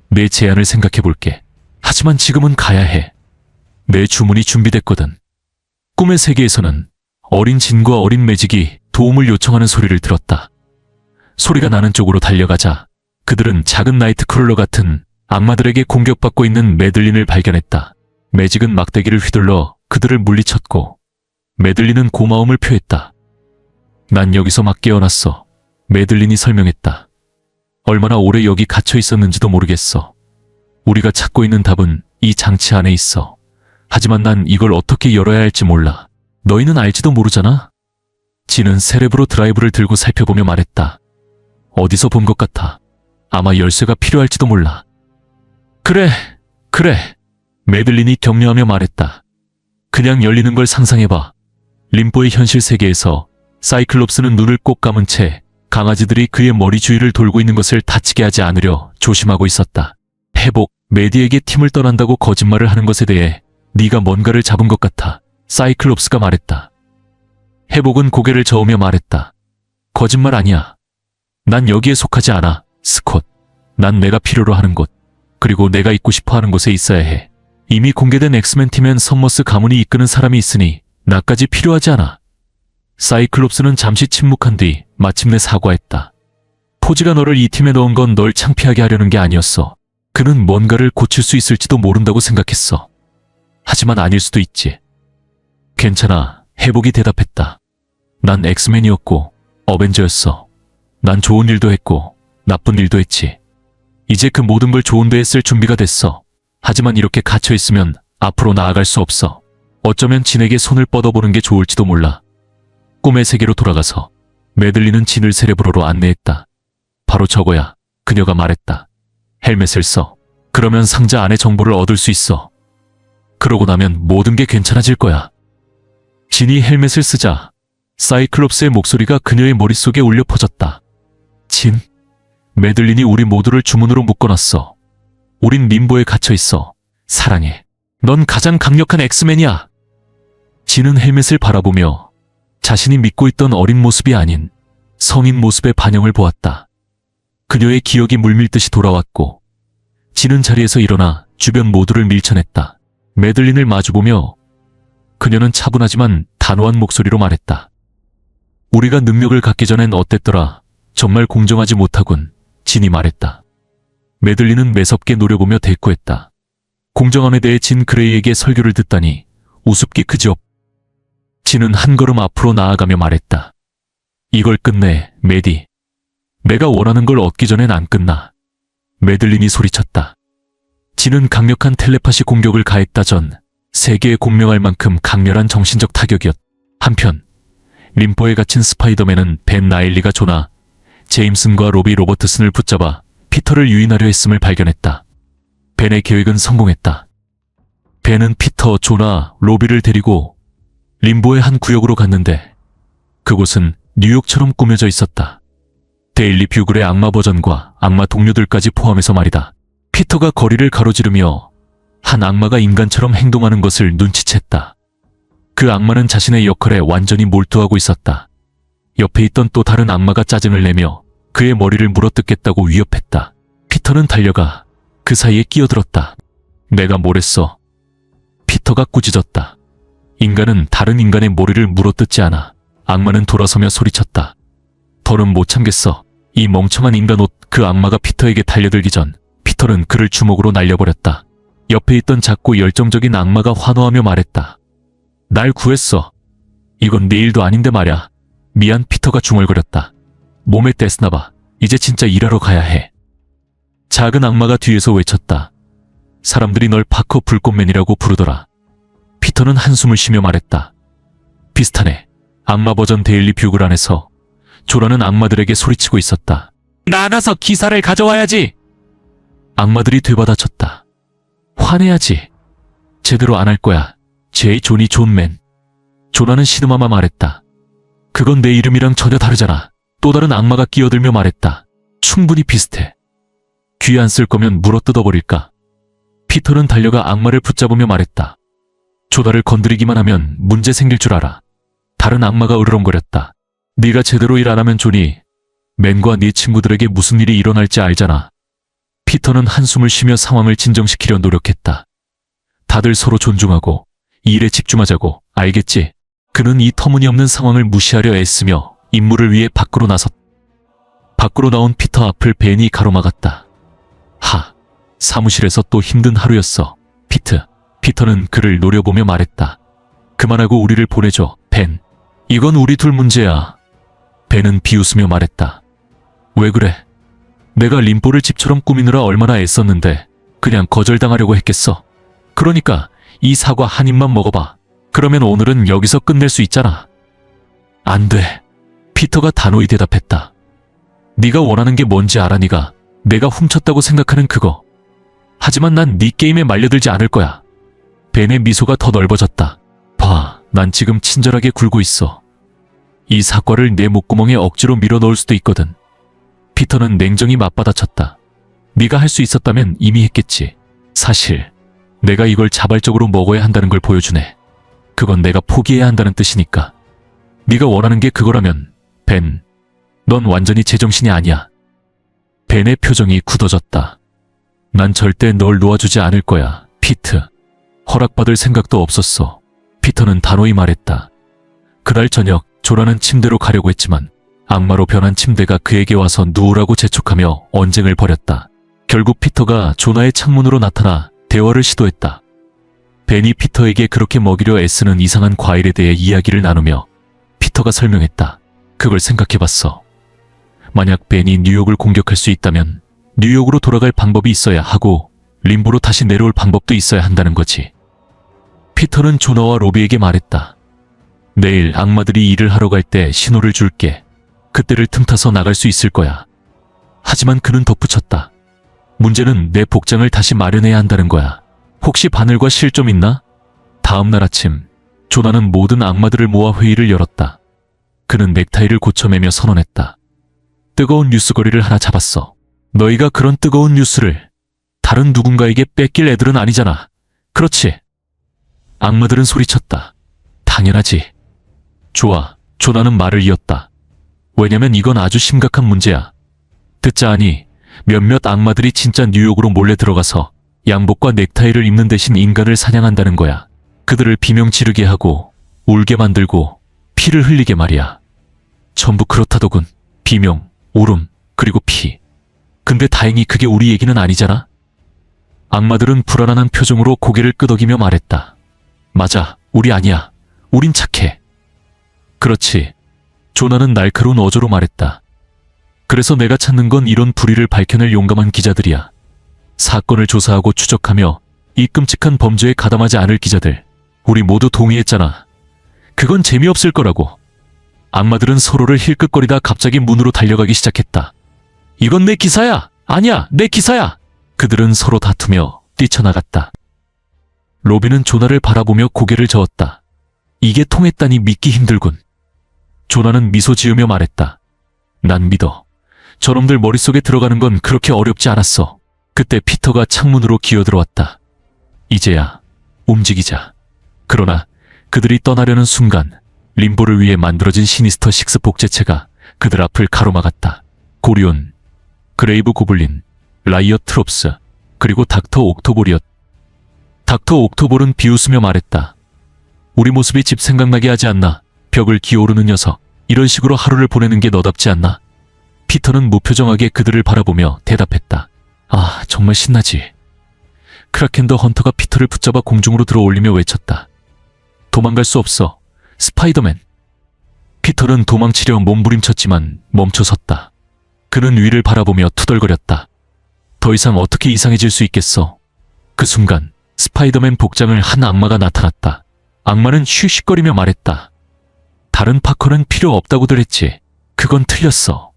[SPEAKER 1] 내 제안을 생각해볼게. 하지만 지금은 가야 해. 내 주문이 준비됐거든. 꿈의 세계에서는 어린 진과 어린 매직이 도움을 요청하는 소리를 들었다. 소리가 나는 쪽으로 달려가자 그들은 작은 나이트크롤러 같은 악마들에게 공격받고 있는 매들린을 발견했다. 매직은 막대기를 휘둘러 그들을 물리쳤고 매들린은 고마움을 표했다. 난 여기서 막 깨어났어. 매들린이 설명했다. 얼마나 오래 여기 갇혀 있었는지도 모르겠어. 우리가 찾고 있는 답은 이 장치 안에 있어. 하지만 난 이걸 어떻게 열어야 할지 몰라. 너희는 알지도 모르잖아? 진은 세레브로 드라이브를 들고 살펴보며 말했다. 어디서 본 것 같아. 아마 열쇠가 필요할지도 몰라. 그래. 매들린이 격려하며 말했다. 그냥 열리는 걸 상상해봐. 림보의 현실 세계에서 사이클롭스는 눈을 꼭 감은 채 강아지들이 그의 머리 주위를 돌고 있는 것을 다치게 하지 않으려 조심하고 있었다. 해복, 메디에게 팀을 떠난다고 거짓말을 하는 것에 대해 네가 뭔가를 잡은 것 같아. 사이클롭스가 말했다. 해복은 고개를 저으며 말했다. 거짓말 아니야. 난 여기에 속하지 않아, 스콧. 난 내가 필요로 하는 곳, 그리고 내가 있고 싶어 하는 곳에 있어야 해. 이미 공개된 엑스맨 팀엔 선머스 가문이 이끄는 사람이 있으니 나까지 필요하지 않아. 사이클롭스는 잠시 침묵한 뒤 마침내 사과했다. 포지가 너를 이 팀에 넣은 건 널 창피하게 하려는 게 아니었어. 그는 뭔가를 고칠 수 있을지도 모른다고 생각했어. 하지만 아닐 수도 있지. 괜찮아, 해복이 대답했다. 난 엑스맨이었고 어벤져였어. 난 좋은 일도 했고 나쁜 일도 했지. 이제 그 모든 걸 좋은 데에 쓸 준비가 됐어. 하지만 이렇게 갇혀있으면 앞으로 나아갈 수 없어. 어쩌면 진에게 손을 뻗어보는 게 좋을지도 몰라. 꿈의 세계로 돌아가서 매들리는 진을 세레브로로 안내했다. 바로 저거야. 그녀가 말했다. 헬멧을 써. 그러면 상자 안의 정보를 얻을 수 있어. 그러고 나면 모든 게 괜찮아질 거야. 진이 헬멧을 쓰자 사이클롭스의 목소리가 그녀의 머릿속에 울려 퍼졌다. 진, 매들린이 우리 모두를 주문으로 묶어놨어. 우린 림보에 갇혀있어. 사랑해. 넌 가장 강력한 엑스맨이야. 진은 헬멧을 바라보며 자신이 믿고 있던 어린 모습이 아닌 성인 모습의 반영을 보았다. 그녀의 기억이 물밀듯이 돌아왔고 진은 자리에서 일어나 주변 모두를 밀쳐냈다. 매들린을 마주보며 그녀는 차분하지만 단호한 목소리로 말했다. 우리가 능력을 갖기 전엔 어땠더라. 정말 공정하지 못하군. 진이 말했다. 매들린은 매섭게 노려보며 대꾸했다. 공정함에 대해 진 그레이에게 설교를 듣다니 우습기 그지없. 진은 한 걸음 앞으로 나아가며 말했다. 이걸 끝내, 매디. 내가 원하는 걸 얻기 전엔 안 끝나. 매들린이 소리쳤다. 진은 강력한 텔레파시 공격을 가했다 전 세계에 공명할 만큼 강렬한 정신적 타격이었다. 한편 림포에 갇힌 스파이더맨은 벤 나일리가 조나 제임슨과 로비 로버트슨을 붙잡아 피터를 유인하려 했음을 발견했다. 벤의 계획은 성공했다. 벤은 피터, 조나, 로비를 데리고 림보의 한 구역으로 갔는데 그곳은 뉴욕처럼 꾸며져 있었다. 데일리 뷰글의 악마 버전과 악마 동료들까지 포함해서 말이다. 피터가 거리를 가로지르며 한 악마가 인간처럼 행동하는 것을 눈치챘다. 그 악마는 자신의 역할에 완전히 몰두하고 있었다. 옆에 있던 또 다른 악마가 짜증을 내며 그의 머리를 물어뜯겠다고 위협했다. 피터는 달려가 그 사이에 끼어들었다. 내가 뭘 했어? 피터가 꾸짖었다. 인간은 다른 인간의 머리를 물어뜯지 않아. 악마는 돌아서며 소리쳤다. 더는 못 참겠어. 이 멍청한 인간 옷. 그 악마가 피터에게 달려들기 전 피터는 그를 주먹으로 날려버렸다. 옆에 있던 작고 열정적인 악마가 환호하며 말했다. 날 구했어. 이건 내 일도 아닌데 말야. 미안. 피터가 중얼거렸다. 몸에 떼스나봐. 이제 진짜 일하러 가야 해. 작은 악마가 뒤에서 외쳤다. 사람들이 널 파커 불꽃맨이라고 부르더라. 피터는 한숨을 쉬며 말했다. 비슷하네. 악마 버전 데일리 뷰글 안에서 조라는 악마들에게 소리치고 있었다. 나가서 기사를 가져와야지. 악마들이 되받아쳤다. 화내야지. 제대로 안 할 거야. 제이 조니 존맨. 조나는 시드마마 말했다. 그건 내 이름이랑 전혀 다르잖아. 또 다른 악마가 끼어들며 말했다. 충분히 비슷해. 귀 안 쓸 거면 물어뜯어버릴까. 피터는 달려가 악마를 붙잡으며 말했다. 조다를 건드리기만 하면 문제 생길 줄 알아. 다른 악마가 으르렁거렸다. 네가 제대로 일 안 하면 조니, 맨과 네 친구들에게 무슨 일이 일어날지 알잖아. 피터는 한숨을 쉬며 상황을 진정시키려 노력했다. 다들 서로 존중하고 이 일에 집중하자고, 알겠지? 그는 이 터무니없는 상황을 무시하려 애쓰며 임무를 위해 밖으로 나섰다. 밖으로 나온 피터 앞을 벤이 가로막았다. 사무실에서 또 힘든 하루였어. 피터는 그를 노려보며 말했다. 그만하고 우리를 보내줘, 벤. 이건 우리 둘 문제야. 벤은 비웃으며 말했다. 왜 그래? 내가 림보를 집처럼 꾸미느라 얼마나 애썼는데 그냥 거절당하려고 했겠어. 그러니까 이 사과 한 입만 먹어봐. 그러면 오늘은 여기서 끝낼 수 있잖아. 안 돼. 피터가 단호히 대답했다. 네가 원하는 게 뭔지 알아. 네가 내가 훔쳤다고 생각하는 그거. 하지만 난 네 게임에 말려들지 않을 거야. 벤의 미소가 더 넓어졌다. 봐, 난 지금 친절하게 굴고 있어. 이 사과를 내 목구멍에 억지로 밀어넣을 수도 있거든. 피터는 냉정히 맞받아쳤다. 네가 할 수 있었다면 이미 했겠지. 사실 내가 이걸 자발적으로 먹어야 한다는 걸 보여주네. 그건 내가 포기해야 한다는 뜻이니까. 네가 원하는 게 그거라면 벤, 넌 완전히 제정신이 아니야. 벤의 표정이 굳어졌다. 난 절대 널 놓아주지 않을 거야, 피트. 허락받을 생각도 없었어. 피터는 단호히 말했다. 그날 저녁 조라는 침대로 가려고 했지만 악마로 변한 침대가 그에게 와서 누우라고 재촉하며 언쟁을 벌였다. 결국 피터가 조나의 창문으로 나타나 대화를 시도했다. 벤이 피터에게 그렇게 먹이려 애쓰는 이상한 과일에 대해 이야기를 나누며 피터가 설명했다. 그걸 생각해봤어. 만약 벤이 뉴욕을 공격할 수 있다면 뉴욕으로 돌아갈 방법이 있어야 하고 림보로 다시 내려올 방법도 있어야 한다는 거지. 피터는 조나와 로비에게 말했다. 내일 악마들이 일을 하러 갈 때 신호를 줄게. 그때를 틈타서 나갈 수 있을 거야. 하지만 그는 덧붙였다. 문제는 내 복장을 다시 마련해야 한다는 거야. 혹시 바늘과 실 좀 있나? 다음 날 아침, 조나는 모든 악마들을 모아 회의를 열었다. 그는 넥타이를 고쳐매며 선언했다. 뜨거운 뉴스거리를 하나 잡았어. 너희가 그런 뜨거운 뉴스를 다른 누군가에게 뺏길 애들은 아니잖아. 그렇지? 악마들은 소리쳤다. 당연하지. 좋아, 조나는 말을 이었다. 왜냐면 이건 아주 심각한 문제야. 듣자 하니 몇몇 악마들이 진짜 뉴욕으로 몰래 들어가서 양복과 넥타이를 입는 대신 인간을 사냥한다는 거야. 그들을 비명 지르게 하고 울게 만들고 피를 흘리게 말이야. 전부 그렇다더군. 비명, 울음, 그리고 피. 근데 다행히 그게 우리 얘기는 아니잖아? 악마들은 불안한 표정으로 고개를 끄덕이며 말했다. 맞아, 우리 아니야. 우린 착해. 그렇지. 조나는 날카로운 어조로 말했다. 그래서 내가 찾는 건 이런 불의를 밝혀낼 용감한 기자들이야. 사건을 조사하고 추적하며 이 끔찍한 범죄에 가담하지 않을 기자들. 우리 모두 동의했잖아. 그건 재미없을 거라고. 악마들은 서로를 힐끗거리다 갑자기 문으로 달려가기 시작했다. 이건 내 기사야! 아니야, 내 기사야! 그들은 서로 다투며 뛰쳐나갔다. 로비는 조나를 바라보며 고개를 저었다. 이게 통했다니 믿기 힘들군. 조나는 미소 지으며 말했다. 난 믿어. 저놈들 머릿속에 들어가는 건 그렇게 어렵지 않았어. 그때 피터가 창문으로 기어들어왔다. 이제야 움직이자. 그러나 그들이 떠나려는 순간 림보를 위해 만들어진 시니스터 식스 복제체가 그들 앞을 가로막았다. 고리온, 그레이브 고블린, 라이어 트롭스, 그리고 닥터 옥토볼이었다. 닥터 옥토볼은 비웃으며 말했다. 우리 모습이 집 생각나게 하지 않나? 벽을 기어오르는 녀석. 이런 식으로 하루를 보내는 게 너답지 않나? 피터는 무표정하게 그들을 바라보며 대답했다. 아, 정말 신나지. 크라켄더 헌터가 피터를 붙잡아 공중으로 들어올리며 외쳤다. 도망갈 수 없어. 스파이더맨. 피터는 도망치려 몸부림쳤지만 멈춰섰다. 그는 위를 바라보며 투덜거렸다. 더 이상 어떻게 이상해질 수 있겠어. 그 순간 스파이더맨 복장을 한 악마가 나타났다. 악마는 슉슉거리며 말했다. 다른 파커는 필요 없다고들 했지. 그건 틀렸어.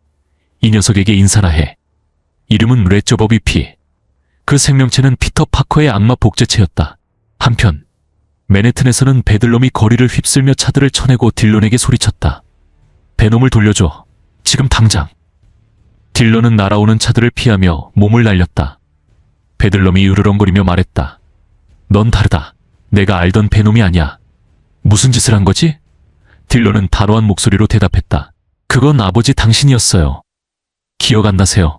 [SPEAKER 1] 이 녀석에게 인사나 해. 이름은 레쩌버비피. 그 생명체는 피터 파커의 악마 복제체였다. 한편 맨해튼에서는 베들럼이 거리를 휩쓸며 차들을 쳐내고 딜런에게 소리쳤다. 베놈을 돌려줘. 지금 당장. 딜런은 날아오는 차들을 피하며 몸을 날렸다. 베들럼이 으르렁거리며 말했다. 넌 다르다. 내가 알던 베놈이 아니야. 무슨 짓을 한 거지? 딜런은 단호한 목소리로 대답했다. 그건 아버지 당신이었어요. 기억 안 나세요?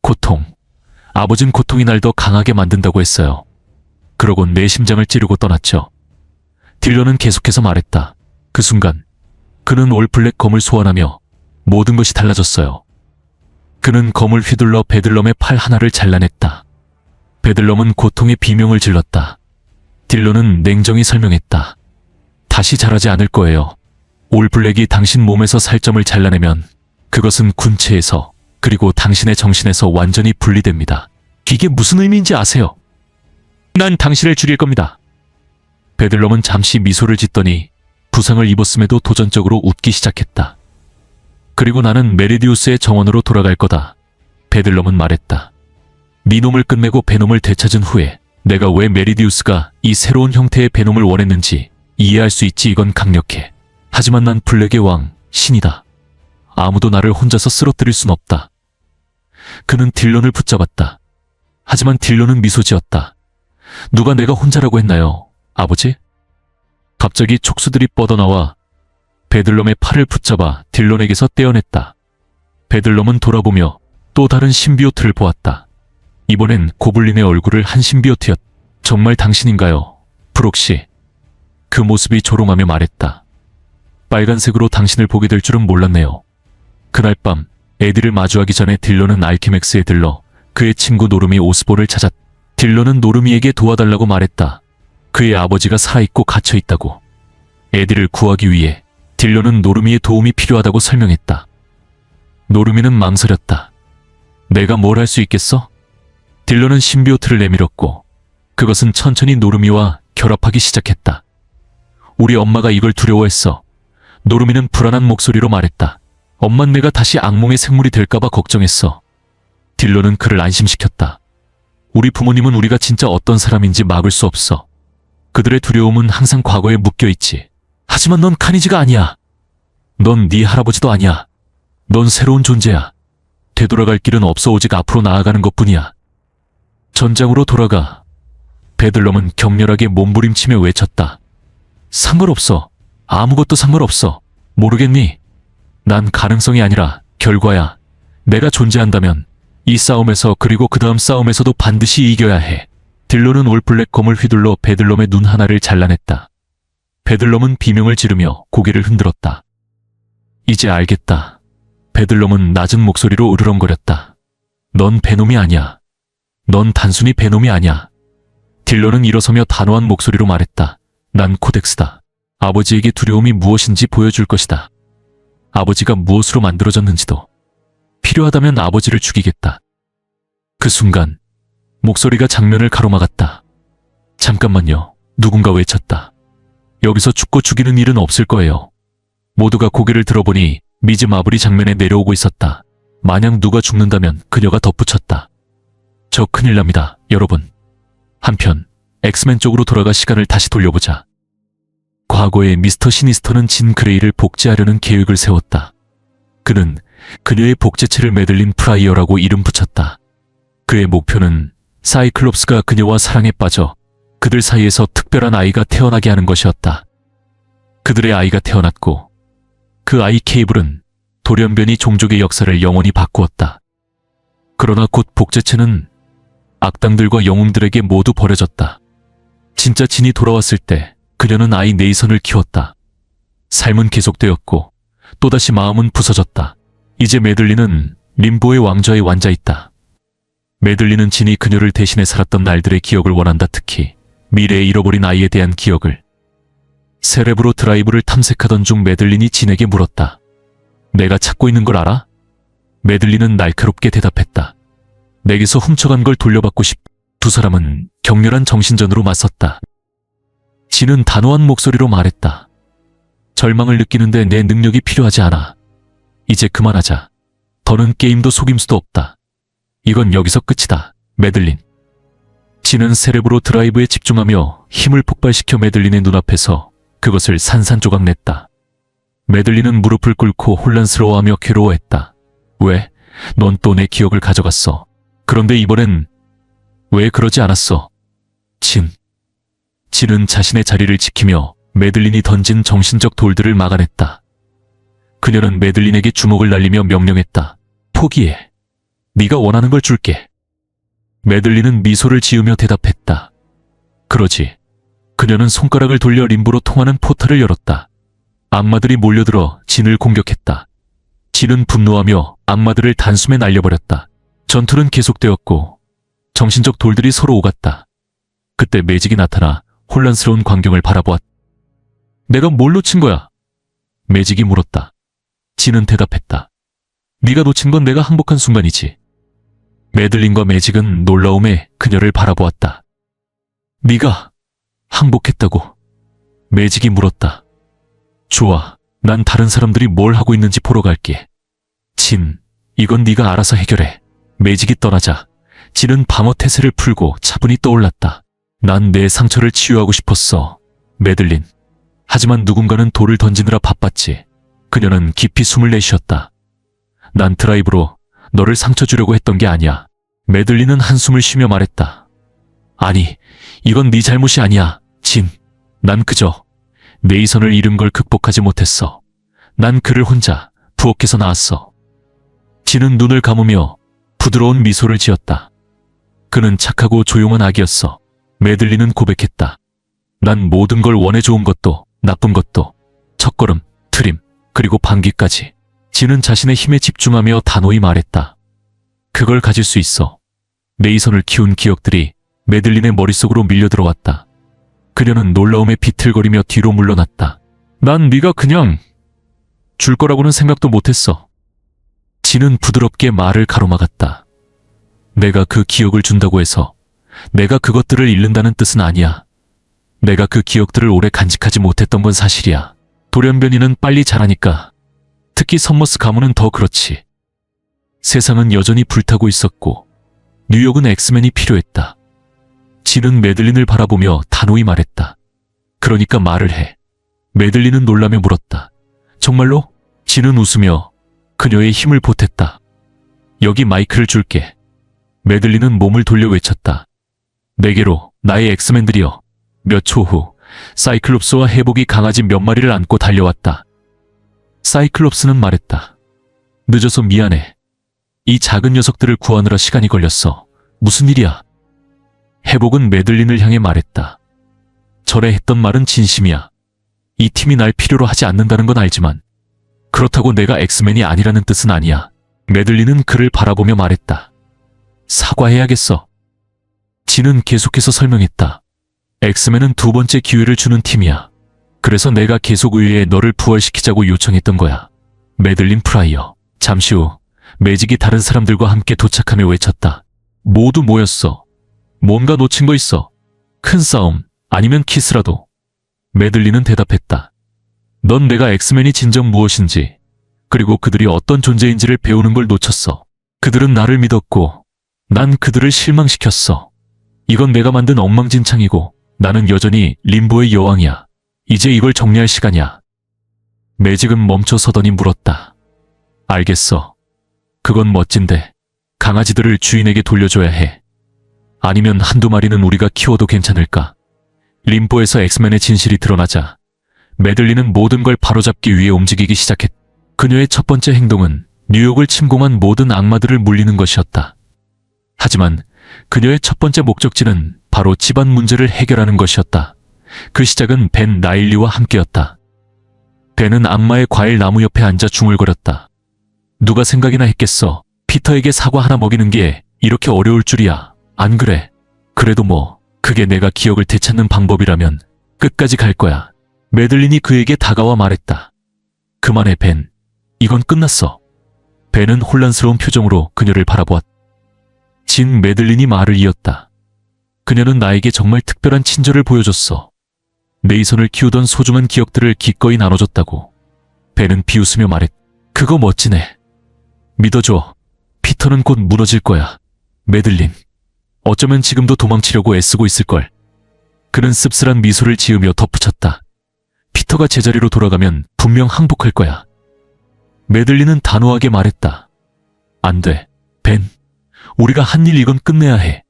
[SPEAKER 1] 고통. 아버진 고통이 날 더 강하게 만든다고 했어요. 그러곤 내 심장을 찌르고 떠났죠. 딜런은 계속해서 말했다. 그 순간 그는 올블랙 검을 소환하며 모든 것이 달라졌어요. 그는 검을 휘둘러 베들럼의 팔 하나를 잘라냈다. 베들럼은 고통의 비명을 질렀다. 딜런은 냉정히 설명했다. 다시 자라지 않을 거예요. 올블랙이 당신 몸에서 살점을 잘라내면 그것은 군체에서 그리고 당신의 정신에서 완전히 분리됩니다. 이게 무슨 의미인지 아세요? 난 당신을 죽일 겁니다. 베들럼은 잠시 미소를 짓더니 부상을 입었음에도 도전적으로 웃기 시작했다. 그리고 나는 메리디우스의 정원으로 돌아갈 거다. 베들럼은 말했다. 네 놈을 끝내고 베놈을 되찾은 후에 내가 왜 메리디우스가 이 새로운 형태의 베놈을 원했는지 이해할 수 있지. 이건 강력해. 하지만 난 블랙의 왕, 신이다. 아무도 나를 혼자서 쓰러뜨릴 순 없다. 그는 딜런을 붙잡았다. 하지만 딜런은 미소 지었다. 누가 내가 혼자라고 했나요, 아버지? 갑자기 촉수들이 뻗어나와 베들럼의 팔을 붙잡아 딜런에게서 떼어냈다. 베들럼은 돌아보며 또 다른 신비오트를 보았다. 이번엔 고블린의 얼굴을 한 신비오트였다. 정말 당신인가요, 브록시? 그 모습이 조롱하며 말했다. 빨간색으로 당신을 보게 될 줄은 몰랐네요. 그날 밤 에디를 마주하기 전에 딜런은 알케맥스에 들러 그의 친구 노르미 오스본을 찾았다. 딜런은 노르미에게 도와달라고 말했다. 그의 아버지가 살아있고 갇혀있다고. 에디를 구하기 위해 딜런은 노르미의 도움이 필요하다고 설명했다. 노르미는 망설였다. 내가 뭘 할 수 있겠어? 딜런은 심비오트를 내밀었고 그것은 천천히 노르미와 결합하기 시작했다. 우리 엄마가 이걸 두려워했어. 노르미는 불안한 목소리로 말했다. 엄만 내가 다시 악몽의 생물이 될까봐 걱정했어. 딜런은 그를 안심시켰다. 우리 부모님은 우리가 진짜 어떤 사람인지 막을 수 없어. 그들의 두려움은 항상 과거에 묶여있지. 하지만 넌 카니지가 아니야. 넌 네 할아버지도 아니야. 넌 새로운 존재야. 되돌아갈 길은 없어. 오직 앞으로 나아가는 것뿐이야. 전장으로 돌아가. 베들럼은 격렬하게 몸부림치며 외쳤다. 상관없어. 아무것도 상관없어. 모르겠니? 난 가능성이 아니라 결과야. 내가 존재한다면 이 싸움에서 그리고 그 다음 싸움에서도 반드시 이겨야 해. 딜런은 올블랙 검을 휘둘러 베들럼의 눈 하나를 잘라냈다. 베들럼은 비명을 지르며 고개를 흔들었다. 이제 알겠다. 베들럼은 낮은 목소리로 으르렁거렸다. 넌 베놈이 아니야. 넌 단순히 베놈이 아니야. 딜런은 일어서며 단호한 목소리로 말했다. 난 코덱스다. 아버지에게 두려움이 무엇인지 보여줄 것이다. 아버지가 무엇으로 만들어졌는지도. 필요하다면 아버지를 죽이겠다. 그 순간 목소리가 장면을 가로막았다. 잠깐만요. 누군가 외쳤다. 여기서 죽고 죽이는 일은 없을 거예요. 모두가 고개를 들어보니 미즈 마블이 장면에 내려오고 있었다. 만약 누가 죽는다면 그녀가 덧붙였다. 저 큰일 납니다, 여러분. 한편 엑스맨 쪽으로 돌아가 시간을 다시 돌려보자. 과거에 미스터 시니스터는 진 그레이를 복제하려는 계획을 세웠다. 그는 그녀의 복제체를 매들린 프라이어라고 이름 붙였다. 그의 목표는 사이클롭스가 그녀와 사랑에 빠져 그들 사이에서 특별한 아이가 태어나게 하는 것이었다. 그들의 아이가 태어났고 그 아이 케이블은 돌연변이 종족의 역사를 영원히 바꾸었다. 그러나 곧 복제체는 악당들과 영웅들에게 모두 버려졌다. 진짜 진이 돌아왔을 때 그녀는 아이 네이선을 키웠다. 삶은 계속되었고 또다시 마음은 부서졌다. 이제 메들린은 림보의 왕좌에 앉아있다. 메들린은 진이 그녀를 대신해 살았던 날들의 기억을 원한다. 특히 미래에 잃어버린 아이에 대한 기억을. 세레브로 드라이브를 탐색하던 중 메들린이 진에게 물었다. 내가 찾고 있는 걸 알아? 메들린은 날카롭게 대답했다. 내게서 훔쳐간 걸 돌려받고 싶. 두 사람은 격렬한 정신전으로 맞섰다. 진은 단호한 목소리로 말했다. 절망을 느끼는데 내 능력이 필요하지 않아. 이제 그만하자. 더는 게임도 속임수도 없다. 이건 여기서 끝이다, 메들린. 진은 세레브로 드라이브에 집중하며 힘을 폭발시켜 메들린의 눈앞에서 그것을 산산조각 냈다. 메들린은 무릎을 꿇고 혼란스러워하며 괴로워했다. 왜? 넌 또 내 기억을 가져갔어. 그런데 이번엔 왜 그러지 않았어? 진은 자신의 자리를 지키며 메들린이 던진 정신적 돌들을 막아냈다. 그녀는 메들린에게 주먹을 날리며 명령했다. 포기해. 네가 원하는 걸 줄게. 메들린은 미소를 지으며 대답했다. 그러지. 그녀는 손가락을 돌려 림보로 통하는 포탈을 열었다. 악마들이 몰려들어 진을 공격했다. 진은 분노하며 악마들을 단숨에 날려버렸다. 전투는 계속되었고 정신적 돌들이 서로 오갔다. 그때 매직이 나타나 혼란스러운 광경을 바라보았다. 내가 뭘 놓친 거야? 매직이 물었다. 진은 대답했다. 네가 놓친 건 내가 항복한 순간이지. 메들린과 매직은 놀라움에 그녀를 바라보았다. 네가 항복했다고? 매직이 물었다. 좋아, 난 다른 사람들이 뭘 하고 있는지 보러 갈게. 진, 이건 네가 알아서 해결해. 매직이 떠나자 진은 방어 태세를 풀고 차분히 떠올랐다. 난 내 상처를 치유하고 싶었어, 메들린. 하지만 누군가는 돌을 던지느라 바빴지. 그녀는 깊이 숨을 내쉬었다. 난 드라이브로 너를 상처 주려고 했던 게 아니야. 메들린은 한숨을 쉬며 말했다. 아니, 이건 네 잘못이 아니야, 진. 난 그저 네이선을 잃은 걸 극복하지 못했어. 난 그를 혼자 부엌에서 낳았어. 진은 눈을 감으며 부드러운 미소를 지었다. 그는 착하고 조용한 아기였어. 메들린은 고백했다. 난 모든 걸 원해. 좋은 것도 나쁜 것도. 첫걸음, 트림, 그리고 방귀까지. 진은 자신의 힘에 집중하며 단호히 말했다. 그걸 가질 수 있어. 네이선을 키운 기억들이 메들린의 머릿속으로 밀려들어왔다. 그녀는 놀라움에 비틀거리며 뒤로 물러났다. 난 네가 그냥 줄 거라고는 생각도 못했어. 진은 부드럽게 말을 가로막았다. 내가 그 기억을 준다고 해서 내가 그것들을 잃는다는 뜻은 아니야. 내가 그 기억들을 오래 간직하지 못했던 건 사실이야. 돌연변이는 빨리 자라니까. 특히 선머스 가문은 더 그렇지. 세상은 여전히 불타고 있었고 뉴욕은 엑스맨이 필요했다. 진은 매들린을 바라보며 단호히 말했다. 그러니까 말을 해. 매들린은 놀라며 물었다. 정말로? 진은 웃으며 그녀의 힘을 보탰다. 여기 마이크를 줄게. 매들린은 몸을 돌려 외쳤다. 내게로, 나의 엑스맨들이여. 몇 초 후 사이클롭스와 해복이 강아지 몇 마리를 안고 달려왔다. 사이클롭스는 말했다. 늦어서 미안해. 이 작은 녀석들을 구하느라 시간이 걸렸어. 무슨 일이야? 해복은 매들린을 향해 말했다. 전에 했던 말은 진심이야. 이 팀이 날 필요로 하지 않는다는 건 알지만 그렇다고 내가 엑스맨이 아니라는 뜻은 아니야. 매들린은 그를 바라보며 말했다. 사과해야겠어. 진은 계속해서 설명했다. 엑스맨은 두 번째 기회를 주는 팀이야. 그래서 내가 계속 의뢰해 너를 부활시키자고 요청했던 거야. 매들린 프라이어. 잠시 후 매직이 다른 사람들과 함께 도착하며 외쳤다. 모두 모였어. 뭔가 놓친 거 있어. 큰 싸움 아니면 키스라도. 매들린은 대답했다. 넌 내가 엑스맨이 진정 무엇인지 그리고 그들이 어떤 존재인지를 배우는 걸 놓쳤어. 그들은 나를 믿었고 난 그들을 실망시켰어. 이건 내가 만든 엉망진창이고 나는 여전히 림보의 여왕이야. 이제 이걸 정리할 시간이야. 매직은 멈춰 서더니 물었다. 알겠어. 그건 멋진데 강아지들을 주인에게 돌려줘야 해. 아니면 한두 마리는 우리가 키워도 괜찮을까? 림보에서 엑스맨의 진실이 드러나자 매들린은 모든 걸 바로잡기 위해 움직이기 시작했다. 그녀의 첫 번째 행동은 뉴욕을 침공한 모든 악마들을 물리는 것이었다. 하지만 그녀의 첫 번째 목적지는 바로 집안 문제를 해결하는 것이었다. 그 시작은 벤 나일리와 함께였다. 벤은 악마의 과일 나무 옆에 앉아 중얼거렸다. 누가 생각이나 했겠어. 피터에게 사과 하나 먹이는 게 이렇게 어려울 줄이야. 안 그래? 그래도 뭐 그게 내가 기억을 되찾는 방법이라면 끝까지 갈 거야. 매들린이 그에게 다가와 말했다. 그만해 벤. 이건 끝났어. 벤은 혼란스러운 표정으로 그녀를 바라보았다. 진 매들린이 말을 이었다. 그녀는 나에게 정말 특별한 친절을 보여줬어. 네이선을 키우던 소중한 기억들을 기꺼이 나눠줬다고. 벤은 비웃으며 말했다. 그거 멋지네. 믿어줘. 피터는 곧 무너질 거야. 매들린. 어쩌면 지금도 도망치려고 애쓰고 있을걸. 그는 씁쓸한 미소를 지으며 덧붙였다. 피터가 제자리로 돌아가면 분명 항복할 거야. 매들린은 단호하게 말했다. 안 돼. 벤. 우리가 한 일 이건 끝내야 해.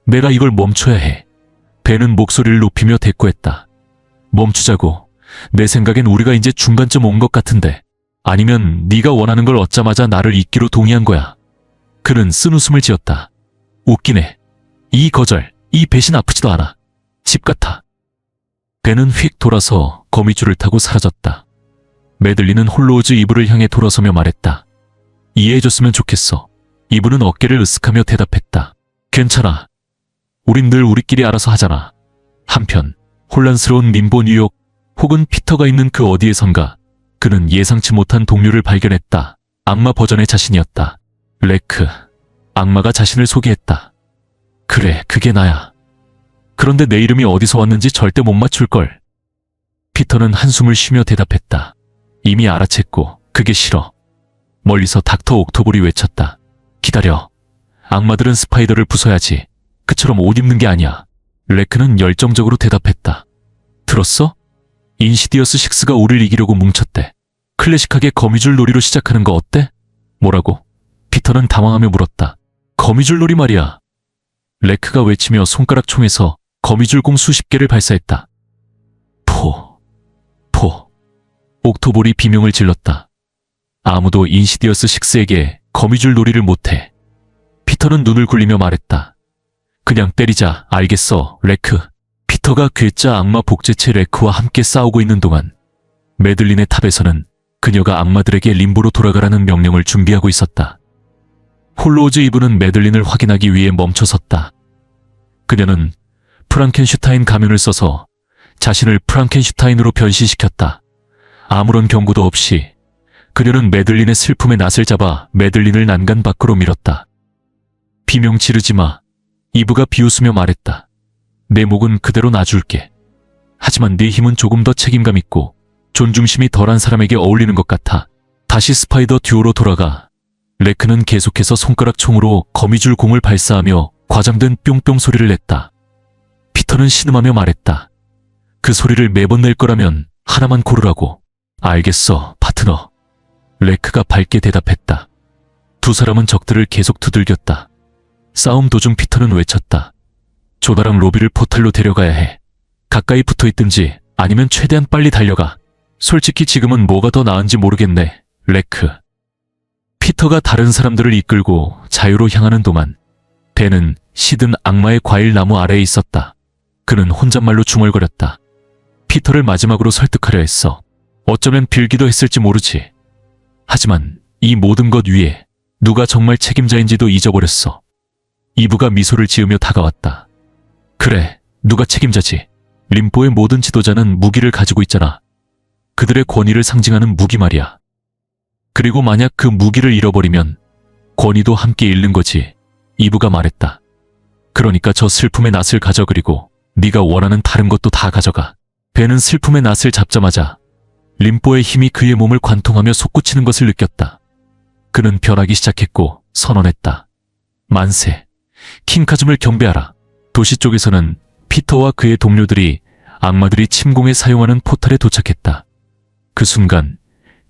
[SPEAKER 1] 내가 이걸 멈춰야 해. 벤은 목소리를 높이며 대꾸했다. 멈추자고. 내 생각엔 우리가 이제 중간점 온 것 같은데. 아니면 네가 원하는 걸 얻자마자 나를 잊기로 동의한 거야. 그는 쓴웃음을 지었다. 웃기네. 이 거절, 이 배신 아프지도 않아. 집 같아. 벤은 휙 돌아서 거미줄을 타고 사라졌다. 매들린은 홀로우즈 이브를 향해 돌아서며 말했다. 이해해줬으면 좋겠어. 이브는 어깨를 으쓱하며 대답했다. 괜찮아. 우린 늘 우리끼리 알아서 하잖아. 한편 혼란스러운 림보 뉴욕 혹은 피터가 있는 그 어디에선가 그는 예상치 못한 동료를 발견했다. 악마 버전의 자신이었다. 레크. 악마가 자신을 소개했다. 그래, 그게 나야. 그런데 내 이름이 어디서 왔는지 절대 못 맞출걸. 피터는 한숨을 쉬며 대답했다. 이미 알아챘고 그게 싫어. 멀리서 닥터 옥토볼이 외쳤다. 기다려. 악마들은 스파이더를 부숴야지. 그처럼 옷 입는 게 아니야. 레크는 열정적으로 대답했다. 들었어? 인시디어스 6가 우릴 이기려고 뭉쳤대. 클래식하게 거미줄 놀이로 시작하는 거 어때? 뭐라고? 피터는 당황하며 물었다. 거미줄 놀이 말이야. 레크가 외치며 손가락 총에서 거미줄공 수십 개를 발사했다. 포. 옥토볼이 비명을 질렀다. 아무도 인시디어스 6에게 거미줄 놀이를 못해. 피터는 눈을 굴리며 말했다. 그냥 때리자. 알겠어, 레크. 피터가 괴짜 악마 복제체 레크와 함께 싸우고 있는 동안 매들린의 탑에서는 그녀가 악마들에게 림보로 돌아가라는 명령을 준비하고 있었다. 홀로우즈 이브는 매들린을 확인하기 위해 멈춰섰다. 그녀는 프랑켄슈타인 가면을 써서 자신을 프랑켄슈타인으로 변신시켰다. 아무런 경고도 없이 그녀는 매들린의 슬픔의 낫을 잡아 매들린을 난간 밖으로 밀었다. 비명 지르지 마. 이브가 비웃으며 말했다. 내 목은 그대로 놔줄게. 하지만 네 힘은 조금 더 책임감 있고 존중심이 덜한 사람에게 어울리는 것 같아. 다시 스파이더 듀오로 돌아가. 레크는 계속해서 손가락 총으로 거미줄 공을 발사하며 과장된 뿅뿅 소리를 냈다. 피터는 신음하며 말했다. 그 소리를 매번 낼 거라면 하나만 고르라고. 알겠어, 파트너. 레크가 밝게 대답했다. 두 사람은 적들을 계속 두들겼다. 싸움 도중 피터는 외쳤다. 조나랑 로비를 포탈로 데려가야 해. 가까이 붙어있든지 아니면 최대한 빨리 달려가. 솔직히 지금은 뭐가 더 나은지 모르겠네, 레크. 피터가 다른 사람들을 이끌고 자유로 향하는 동안 벤은 시든 악마의 과일 나무 아래에 있었다. 그는 혼잣말로 중얼거렸다. 피터를 마지막으로 설득하려 했어. 어쩌면 빌기도 했을지 모르지. 하지만 이 모든 것 위에 누가 정말 책임자인지도 잊어버렸어. 이브가 미소를 지으며 다가왔다. 그래, 누가 책임자지. 림보의 모든 지도자는 무기를 가지고 있잖아. 그들의 권위를 상징하는 무기 말이야. 그리고 만약 그 무기를 잃어버리면 권위도 함께 잃는 거지. 이브가 말했다. 그러니까 저 슬픔의 낫을 가져 그리고 네가 원하는 다른 것도 다 가져가. 벤은 슬픔의 낫을 잡자마자 림보의 힘이 그의 몸을 관통하며 솟구치는 것을 느꼈다. 그는 변하기 시작했고 선언했다. 만세, 킹카즘을 경배하라. 도시 쪽에서는 피터와 그의 동료들이 악마들이 침공에 사용하는 포탈에 도착했다. 그 순간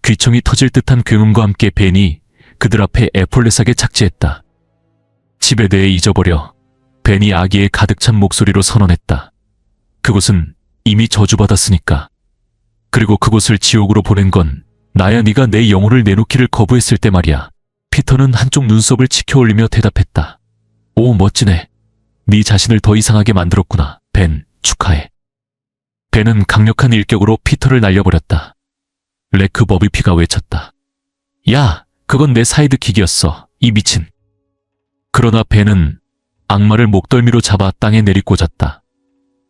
[SPEAKER 1] 귀청이 터질 듯한 굉음과 함께 벤이 그들 앞에 에폴레삭에 착지했다. 집에 대해 잊어버려. 벤이 아기의 가득 찬 목소리로 선언했다. 그곳은 이미 저주받았으니까. 그리고 그곳을 지옥으로 보낸 건 나야. 네가 내 영혼을 내놓기를 거부했을 때 말이야. 피터는 한쪽 눈썹을 치켜 올리며 대답했다. 오, 멋지네. 네 자신을 더 이상하게 만들었구나. 벤, 축하해. 벤은 강력한 일격으로 피터를 날려버렸다. 레크 버비피가 외쳤다. 야, 그건 내 사이드킥이었어, 이 미친. 그러나 벤은 악마를 목덜미로 잡아 땅에 내리꽂았다.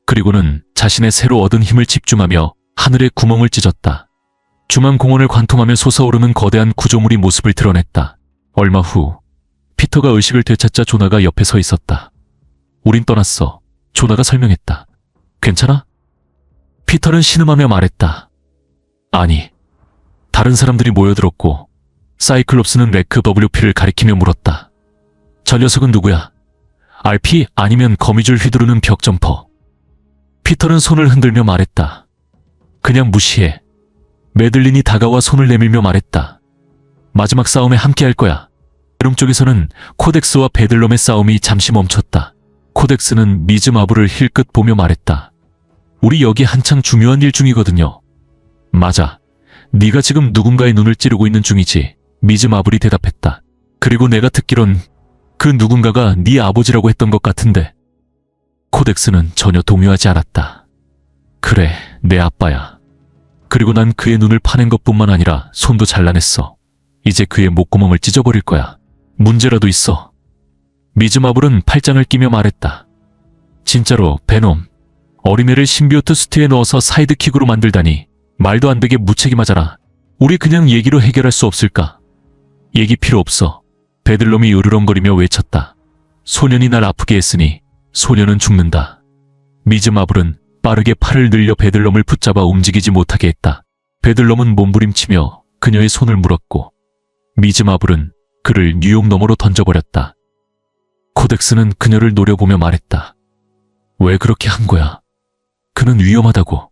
[SPEAKER 1] 그리고는 자신의 새로 얻은 힘을 집중하며 하늘에 구멍을 찢었다. 중앙 공원을 관통하며 솟아오르는 거대한 구조물이 모습을 드러냈다. 얼마 후 피터가 의식을 되찾자 조나가 옆에 서 있었다. 우린 떠났어. 조나가 설명했다. 괜찮아? 피터는 신음하며 말했다. 아니. 다른 사람들이 모여들었고 사이클롭스는 레크 WP를 가리키며 물었다. 저 녀석은 누구야? RP 아니면 거미줄 휘두르는 벽 점퍼? 피터는 손을 흔들며 말했다. 그냥 무시해. 메들린이 다가와 손을 내밀며 말했다. 마지막 싸움에 함께할 거야. rum 쪽에서는 코덱스와 베들럼의 싸움이 잠시 멈췄다. 코덱스는 미즈 마블을 힐끗 보며 말했다. 우리 여기 한창 중요한 일 중이거든요. 맞아. 네가 지금 누군가의 눈을 찌르고 있는 중이지. 미즈 마블이 대답했다. 그리고 내가 듣기론 그 누군가가 네 아버지라고 했던 것 같은데. 코덱스는 전혀 동요하지 않았다. 그래, 내 아빠야. 그리고 난 그의 눈을 파낸 것뿐만 아니라 손도 잘라냈어. 이제 그의 목구멍을 찢어버릴 거야. 문제라도 있어. 미즈 마블은 팔짱을 끼며 말했다. 진짜로, 베놈. 어린애를 신비오트 수트에 넣어서 사이드킥으로 만들다니. 말도 안 되게 무책임하잖아. 우리 그냥 얘기로 해결할 수 없을까? 얘기 필요 없어. 베들놈이 으르렁거리며 외쳤다. 소년이 날 아프게 했으니 소년은 죽는다. 미즈 마블은 빠르게 팔을 늘려 베들놈을 붙잡아 움직이지 못하게 했다. 베들놈은 몸부림치며 그녀의 손을 물었고 미즈 마블은 그를 뉴욕 너머로 던져버렸다. 코덱스는 그녀를 노려보며 말했다. 왜 그렇게 한 거야? 그는 위험하다고.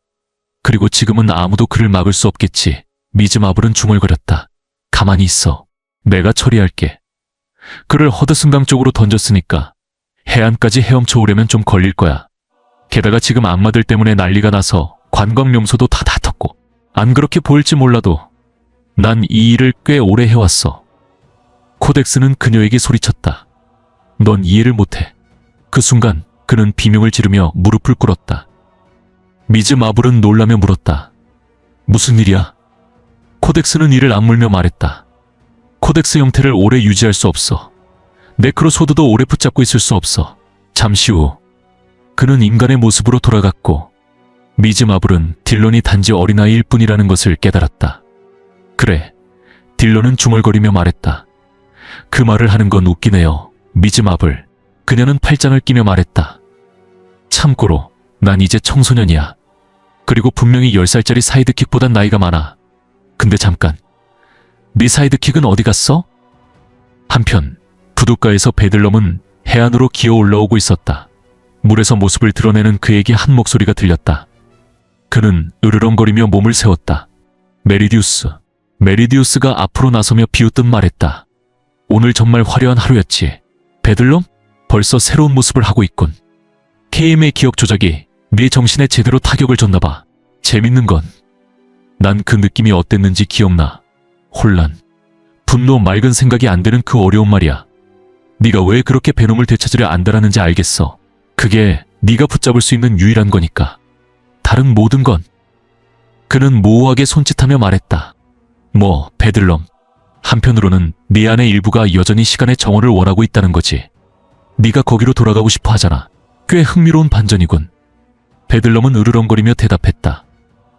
[SPEAKER 1] 그리고 지금은 아무도 그를 막을 수 없겠지. 미즈 마블은 중얼거렸다. 가만히 있어. 내가 처리할게. 그를 허드슨강 쪽으로 던졌으니까 해안까지 헤엄쳐 오려면 좀 걸릴 거야. 게다가 지금 악마들 때문에 난리가 나서 관광 명소도 다 닫았고. 안 그렇게 보일지 몰라도 난 이 일을 꽤 오래 해왔어. 코덱스는 그녀에게 소리쳤다. 넌 이해를 못해. 그 순간 그는 비명을 지르며 무릎을 꿇었다. 미즈 마블은 놀라며 물었다. 무슨 일이야? 코덱스는 이를 악물며 말했다. 코덱스 형태를 오래 유지할 수 없어. 네크로소드도 오래 붙잡고 있을 수 없어. 잠시 후 그는 인간의 모습으로 돌아갔고 미즈 마블은 딜런이 단지 어린아이일 뿐이라는 것을 깨달았다. 그래, 딜런은 중얼거리며 말했다. 그 말을 하는 건 웃기네요. 미즈마블. 그녀는 팔짱을 끼며 말했다. 참고로 난 이제 청소년이야. 그리고 분명히 10살짜리 사이드킥보단 나이가 많아. 근데 잠깐, 네 사이드킥은 어디 갔어? 한편 부둣가에서 베들럼은 해안으로 기어 올라오고 있었다. 물에서 모습을 드러내는 그에게 한 목소리가 들렸다. 그는 으르렁거리며 몸을 세웠다. 메리디우스. 메리디우스가 앞으로 나서며 비웃듯 말했다. 오늘 정말 화려한 하루였지. 베들럼? 벌써 새로운 모습을 하고 있군. KM의 기억 조작이 네 정신에 제대로 타격을 줬나봐. 재밌는 건 난 그 느낌이 어땠는지 기억나. 혼란, 분노, 맑은 생각이 안 되는 그 어려운 말이야. 네가 왜 그렇게 베놈을 되찾으려 안달하는지 알겠어. 그게 네가 붙잡을 수 있는 유일한 거니까. 다른 모든 건. 그는 모호하게 손짓하며 말했다. 뭐 베들럼, 한편으로는 네 안의 일부가 여전히 시간의 정원을 원하고 있다는 거지. 네가 거기로 돌아가고 싶어 하잖아. 꽤 흥미로운 반전이군. 베들럼은 으르렁거리며 대답했다.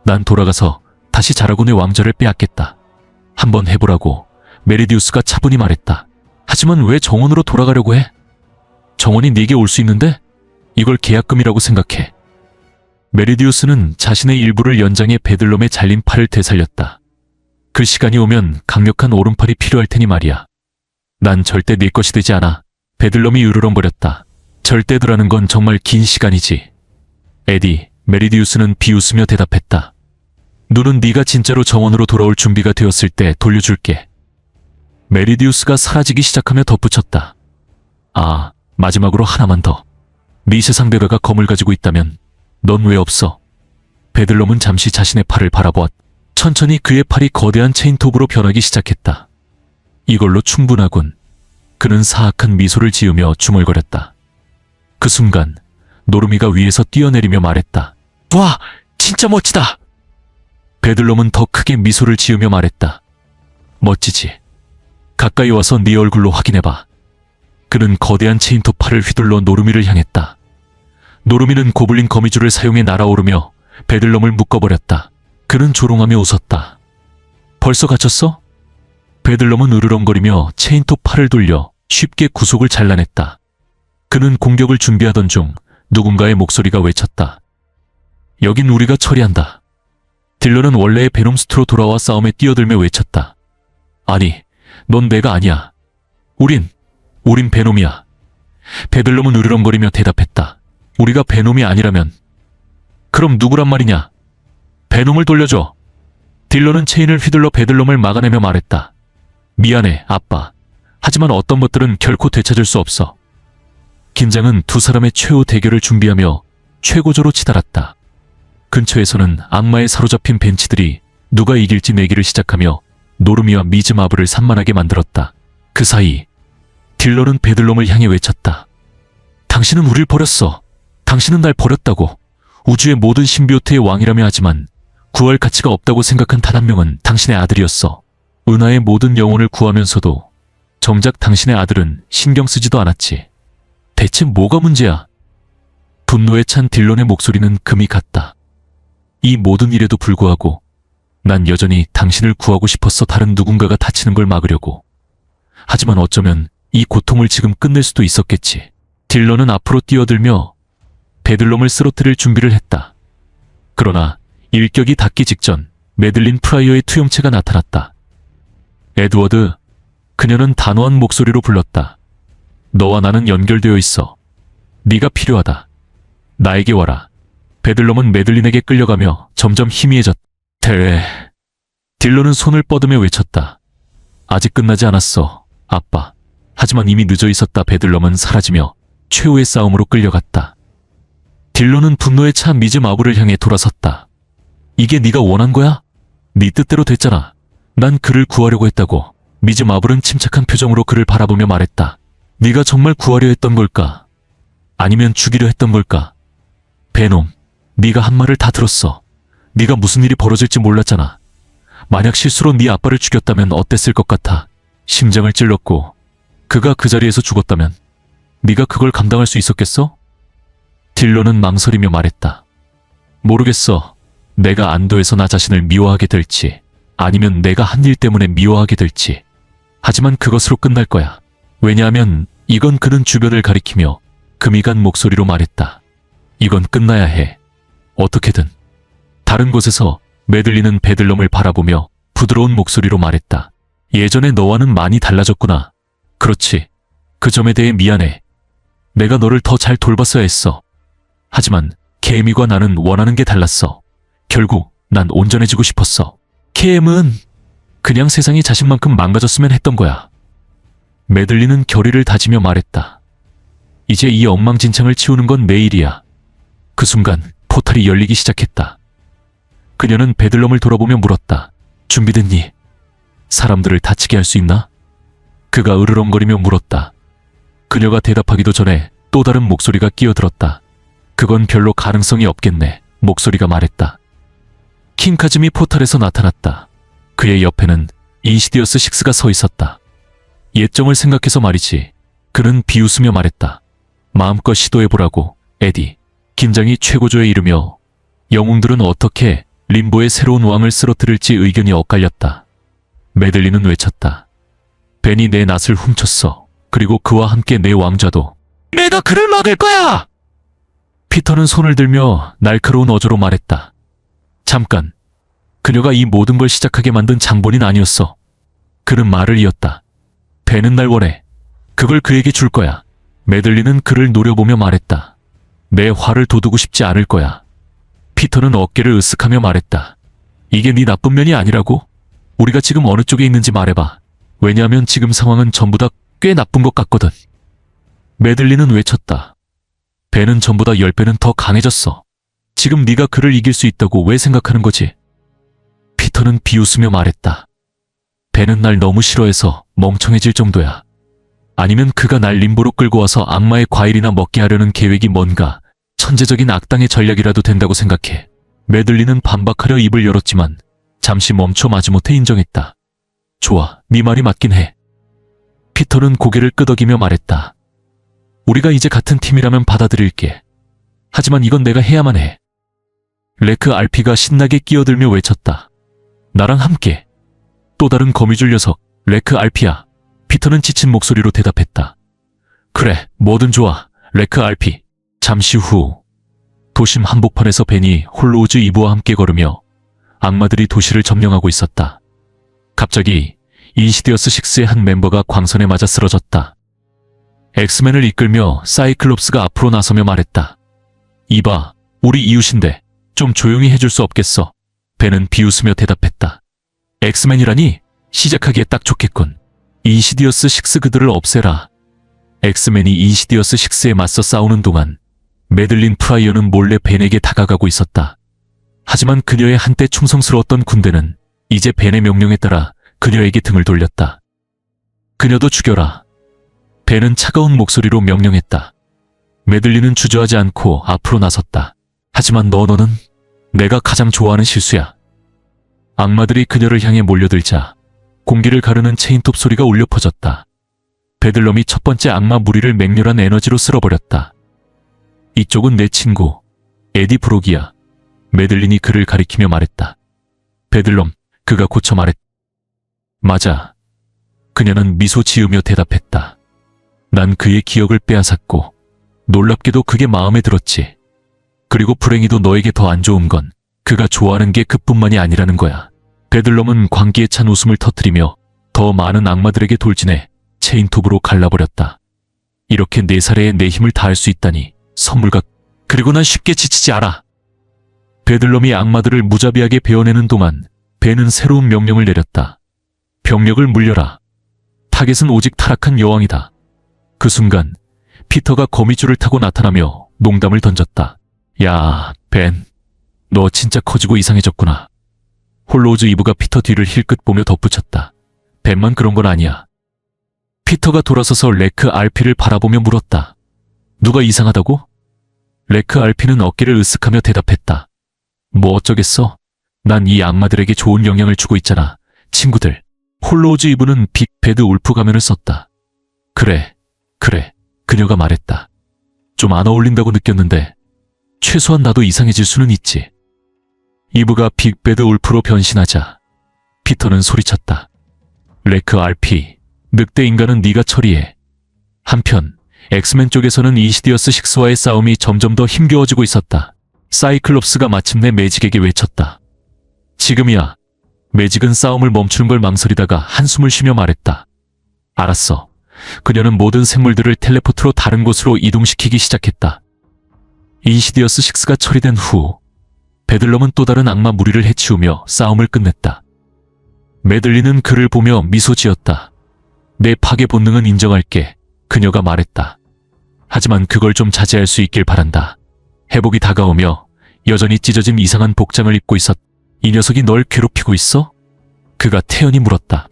[SPEAKER 1] 난 돌아가서 다시 자라곤의 왕좌를 빼앗겠다. 한번 해보라고 메리디우스가 차분히 말했다. 하지만 왜 정원으로 돌아가려고 해? 정원이 네게 올 수 있는데? 이걸 계약금이라고 생각해. 메리디우스는 자신의 일부를 연장해 베들럼의 잘린 팔을 되살렸다. 그 시간이 오면 강력한 오른팔이 필요할 테니 말이야. 난 절대 네 것이 되지 않아. 베들럼이 으르렁거렸다. 절대더라는 건 정말 긴 시간이지. 에디, 메리디우스는 비웃으며 대답했다. 눈은 네가 진짜로 정원으로 돌아올 준비가 되었을 때 돌려줄게. 메리디우스가 사라지기 시작하며 덧붙였다. 아, 마지막으로 하나만 더. 네 세상대가가 검을 가지고 있다면 넌 왜 없어? 베들럼은 잠시 자신의 팔을 바라보았다. 천천히 그의 팔이 거대한 체인톱으로 변하기 시작했다. 이걸로 충분하군. 그는 사악한 미소를 지으며 중얼거렸다. 그 순간 노르미가 위에서 뛰어내리며 말했다. 와, 진짜 멋지다. 베들럼은 더 크게 미소를 지으며 말했다. 멋지지. 가까이 와서 네 얼굴로 확인해봐. 그는 거대한 체인톱 팔을 휘둘러 노르미를 향했다. 노르미는 고블린 거미줄을 사용해 날아오르며 베들럼을 묶어버렸다. 그는 조롱하며 웃었다. 벌써 갇혔어? 베들럼은 으르렁거리며 체인톱 팔을 돌려 쉽게 구속을 잘라냈다. 그는 공격을 준비하던 중 누군가의 목소리가 외쳤다. 여긴 우리가 처리한다. 딜런은 원래의 베놈스트로 돌아와 싸움에 뛰어들며 외쳤다. 아니, 넌 내가 아니야. 우린 베놈이야. 베들럼은 으르렁거리며 대답했다. 우리가 베놈이 아니라면 그럼 누구란 말이냐? 베놈을 돌려줘. 딜런은 체인을 휘둘러 베들럼을 막아내며 말했다. 미안해, 아빠. 하지만 어떤 것들은 결코 되찾을 수 없어. 긴장은 두 사람의 최후 대결을 준비하며 최고조로 치달았다. 근처에서는 악마에 사로잡힌 벤치들이 누가 이길지 내기를 시작하며 노르미와 미즈마블을 산만하게 만들었다. 그 사이 딜런은 베들럼을 향해 외쳤다. 당신은 우릴 버렸어. 당신은 날 버렸다고. 우주의 모든 신비오트의 왕이라며 하지만 구할 가치가 없다고 생각한 단 한 명은 당신의 아들이었어. 은하의 모든 영혼을 구하면서도 정작 당신의 아들은 신경 쓰지도 않았지. 대체 뭐가 문제야? 분노에 찬 딜런의 목소리는 금이 갔다. 이 모든 일에도 불구하고 난 여전히 당신을 구하고 싶었어. 다른 누군가가 다치는 걸 막으려고. 하지만 어쩌면 이 고통을 지금 끝낼 수도 있었겠지. 딜런은 앞으로 뛰어들며 베들럼을 쓰러뜨릴 준비를 했다. 그러나 일격이 닿기 직전 메들린 프라이어의 투영체가 나타났다. 에드워드, 그녀는 단호한 목소리로 불렀다. 너와 나는 연결되어 있어. 네가 필요하다. 나에게 와라. 베들럼은 메들린에게 끌려가며 점점 희미해졌다. 딜런은 손을 뻗으며 외쳤다. 아직 끝나지 않았어, 아빠. 하지만 이미 늦어 있었다. 베들럼은 사라지며 최후의 싸움으로 끌려갔다. 딜런은 분노에 차 미즈마블을 향해 돌아섰다. 이게 네가 원한 거야? 네 뜻대로 됐잖아. 난 그를 구하려고 했다고. 미즈마블은 침착한 표정으로 그를 바라보며 말했다. 네가 정말 구하려 했던 걸까? 아니면 죽이려 했던 걸까? 베놈, 네가 한 말을 다 들었어. 네가 무슨 일이 벌어질지 몰랐잖아. 만약 실수로 네 아빠를 죽였다면 어땠을 것 같아? 심장을 찔렀고 그가 그 자리에서 죽었다면 네가 그걸 감당할 수 있었겠어? 딜런은 망설이며 말했다. 모르겠어. 내가 안도해서 나 자신을 미워하게 될지 아니면 내가 한 일 때문에 미워하게 될지. 하지만 그것으로 끝날 거야. 왜냐하면 이건 그는 주변을 가리키며 금이 간 목소리로 말했다. 이건 끝나야 해. 어떻게든. 다른 곳에서 메들린은 베들럼을 바라보며 부드러운 목소리로 말했다. 예전에 너와는 많이 달라졌구나. 그렇지. 그 점에 대해 미안해. 내가 너를 더 잘 돌봤어야 했어. 하지만 케이미과 나는 원하는 게 달랐어. 결국 난 온전해지고 싶었어. 케임은 그냥 세상이 자신만큼 망가졌으면 했던 거야. 메들린은 결의를 다지며 말했다. 이제 이 엉망진창을 치우는 건 내 일이야. 그 순간 포탈이 열리기 시작했다. 그녀는 베들럼을 돌아보며 물었다. 준비됐니? 사람들을 다치게 할 수 있나? 그가 으르렁거리며 물었다. 그녀가 대답하기도 전에 또 다른 목소리가 끼어들었다. 그건 별로 가능성이 없겠네. 목소리가 말했다. 킹카즘이 포탈에서 나타났다. 그의 옆에는 인시디어스 6가 서 있었다. 예정을 생각해서 말이지. 그는 비웃으며 말했다. 마음껏 시도해보라고, 에디. 긴장이 최고조에 이르며 영웅들은 어떻게 림보의 새로운 왕을 쓰러뜨릴지 의견이 엇갈렸다. 메들린은 외쳤다. 벤이 내 낫을 훔쳤어. 그리고 그와 함께 내 왕좌도. 내가 그를 막을 거야! 피터는 손을 들며 날카로운 어조로 말했다. 잠깐. 그녀가 이 모든 걸 시작하게 만든 장본인 아니었어. 그는 말을 이었다. 벤은 날 원해. 그걸 그에게 줄 거야. 메들린은 그를 노려보며 말했다. 내 화를 돋우고 싶지 않을 거야. 피터는 어깨를 으쓱하며 말했다. 이게 네 나쁜 면이 아니라고? 우리가 지금 어느 쪽에 있는지 말해봐. 왜냐하면 지금 상황은 전부 다 꽤 나쁜 것 같거든. 메들린은 외쳤다. 벤은 전보다 10배는 더 강해졌어. 지금 네가 그를 이길 수 있다고 왜 생각하는 거지? 피터는 비웃으며 말했다. 벤은 날 너무 싫어해서 멍청해질 정도야. 아니면 그가 날 림보로 끌고 와서 악마의 과일이나 먹게 하려는 계획이 뭔가 천재적인 악당의 전략이라도 된다고 생각해. 메들린은 반박하려 입을 열었지만 잠시 멈춰 마지못해 인정했다. 좋아, 네 말이 맞긴 해. 피터는 고개를 끄덕이며 말했다. 우리가 이제 같은 팀이라면 받아들일게. 하지만 이건 내가 해야만 해. 레크 알피가 신나게 끼어들며 외쳤다. 나랑 함께. 또 다른 거미줄 녀석, 레크 알피야. 피터는 지친 목소리로 대답했다. 그래, 뭐든 좋아, 레크 알피. 잠시 후 도심 한복판에서 벤이 홀로우즈 이브와 함께 걸으며 악마들이 도시를 점령하고 있었다. 갑자기 인시디어스 6의 한 멤버가 광선에 맞아 쓰러졌다. 엑스맨을 이끌며 사이클롭스가 앞으로 나서며 말했다. 이봐, 우리 이웃인데 좀 조용히 해줄 수 없겠어? 벤은 비웃으며 대답했다. 엑스맨이라니? 시작하기에 딱 좋겠군. 인시디어스 6 그들을 없애라. 엑스맨이 인시디어스 6에 맞서 싸우는 동안 메들린 프라이어는 몰래 벤에게 다가가고 있었다. 하지만 그녀의 한때 충성스러웠던 군대는 이제 벤의 명령에 따라 그녀에게 등을 돌렸다. 그녀도 죽여라. 벤은 차가운 목소리로 명령했다. 메들린은 주저하지 않고 앞으로 나섰다. 하지만 너는 내가 가장 좋아하는 실수야. 악마들이 그녀를 향해 몰려들자 공기를 가르는 체인톱 소리가 울려 퍼졌다. 베들럼이 첫 번째 악마 무리를 맹렬한 에너지로 쓸어버렸다. 이쪽은 내 친구 에디 브록이야. 메들린이 그를 가리키며 말했다. 베들럼, 그가 고쳐 말했다. 맞아. 그녀는 미소 지으며 대답했다. 난 그의 기억을 빼앗았고 놀랍게도 그게 마음에 들었지. 그리고 불행히도 너에게 더 안 좋은 건 그가 좋아하는 게 그뿐만이 아니라는 거야. 베들럼은 광기에 찬 웃음을 터뜨리며 더 많은 악마들에게 돌진해 체인톱으로 갈라버렸다. 이렇게 4살에 내 힘을 다할 수 있다니 선물같. 그리고 난 쉽게 지치지 않아. 베들럼이 악마들을 무자비하게 베어내는 동안 벤은 새로운 명령을 내렸다. 병력을 물려라. 타겟은 오직 타락한 여왕이다. 그 순간 피터가 거미줄을 타고 나타나며 농담을 던졌다. 야, 벤. 너 진짜 커지고 이상해졌구나. 홀로우즈 이브가 피터 뒤를 힐끗 보며 덧붙였다. 벤만 그런 건 아니야. 피터가 돌아서서 레크 알피를 바라보며 물었다. 누가 이상하다고? 레크 알피는 어깨를 으쓱하며 대답했다. 뭐 어쩌겠어? 난 이 악마들에게 좋은 영향을 주고 있잖아. 친구들. 홀로우즈 이브는 빅 배드 울프 가면을 썼다. 그래. 그녀가 말했다. 좀 안 어울린다고 느꼈는데 최소한 나도 이상해질 수는 있지. 이브가 빅 배드 울프로 변신하자 피터는 소리쳤다. 레크 알피, 늑대 인간은 네가 처리해. 한편 엑스맨 쪽에서는 이시디어스 6와의 싸움이 점점 더 힘겨워지고 있었다. 사이클롭스가 마침내 매직에게 외쳤다. 지금이야. 매직은 싸움을 멈추는 걸 망설이다가 한숨을 쉬며 말했다. 알았어. 그녀는 모든 생물들을 텔레포트로 다른 곳으로 이동시키기 시작했다. 인시디어스 6가 처리된 후 베들럼은 또 다른 악마 무리를 해치우며 싸움을 끝냈다. 메들린은 그를 보며 미소 지었다. 내 파괴 본능은 인정할게. 그녀가 말했다. 하지만 그걸 좀 자제할 수 있길 바란다. 회복이 다가오며 여전히 찢어진 이상한 복장을 입고 있었. 이 녀석이 널 괴롭히고 있어? 그가 태연히 물었다.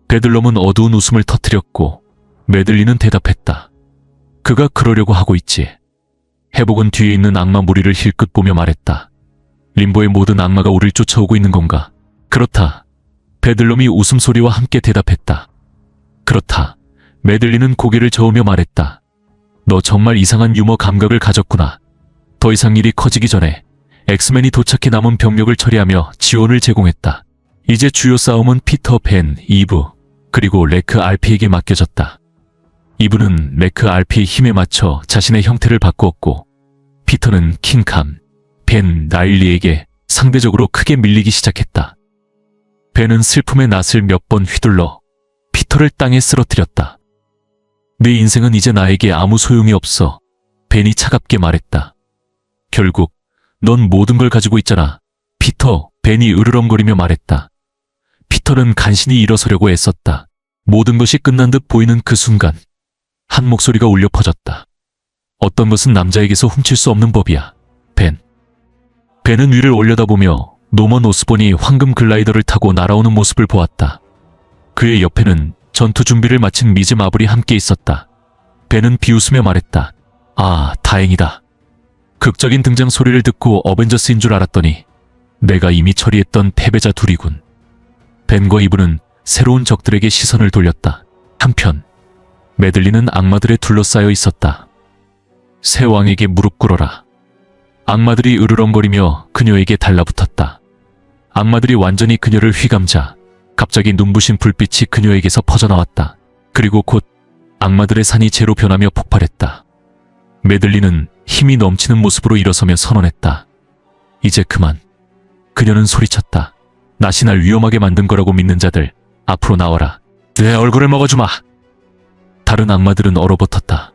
[SPEAKER 1] 베들럼은 어두운 웃음을 터뜨렸고 메들린은 대답했다. 그가 그러려고 하고 있지. 회복은 뒤에 있는 악마 무리를 힐끗 보며 말했다. 림보의 모든 악마가 우리를 쫓아오고 있는 건가? 그렇다. 베들럼이 웃음소리와 함께 대답했다. 그렇다. 메들린은 고개를 저으며 말했다. 너 정말 이상한 유머 감각을 가졌구나. 더 이상 일이 커지기 전에 엑스맨이 도착해 남은 병력을 처리하며 지원을 제공했다. 이제 주요 싸움은 피터, 벤, 이브, 그리고 레크 RP에게 맡겨졌다. 이브는 레크 RP의 힘에 맞춰 자신의 형태를 바꾸었고 피터는 킹캄, 벤, 나일리에게 상대적으로 크게 밀리기 시작했다. 벤은 슬픔의 낫을 몇 번 휘둘러 피터를 땅에 쓰러뜨렸다. 내 인생은 이제 나에게 아무 소용이 없어. 벤이 차갑게 말했다. 결국 넌 모든 걸 가지고 있잖아. 피터, 벤이 으르렁거리며 말했다. 피터는 간신히 일어서려고 애썼다. 모든 것이 끝난 듯 보이는 그 순간 한 목소리가 울려 퍼졌다. 어떤 것은 남자에게서 훔칠 수 없는 법이야. 벤. 벤은 위를 올려다보며 노먼 오스본이 황금 글라이더를 타고 날아오는 모습을 보았다. 그의 옆에는 전투 준비를 마친 미즈 마블이 함께 있었다. 벤은 비웃으며 말했다. 아, 다행이다. 극적인 등장 소리를 듣고 어벤져스인 줄 알았더니 내가 이미 처리했던 패배자 둘이군. 벤과 이브는 새로운 적들에게 시선을 돌렸다. 한편 메들린은 악마들에 둘러싸여 있었다. 새 왕에게 무릎 꿇어라. 악마들이 으르렁거리며 그녀에게 달라붙었다. 악마들이 완전히 그녀를 휘감자 갑자기 눈부신 불빛이 그녀에게서 퍼져나왔다. 그리고 곧 악마들의 산이 재로 변하며 폭발했다. 메들린은 힘이 넘치는 모습으로 일어서며 선언했다. 이제 그만. 그녀는 소리쳤다. 낫이 날 위험하게 만든 거라고 믿는 자들, 앞으로 나와라. 내 얼굴을 먹어주마. 다른 악마들은 얼어붙었다.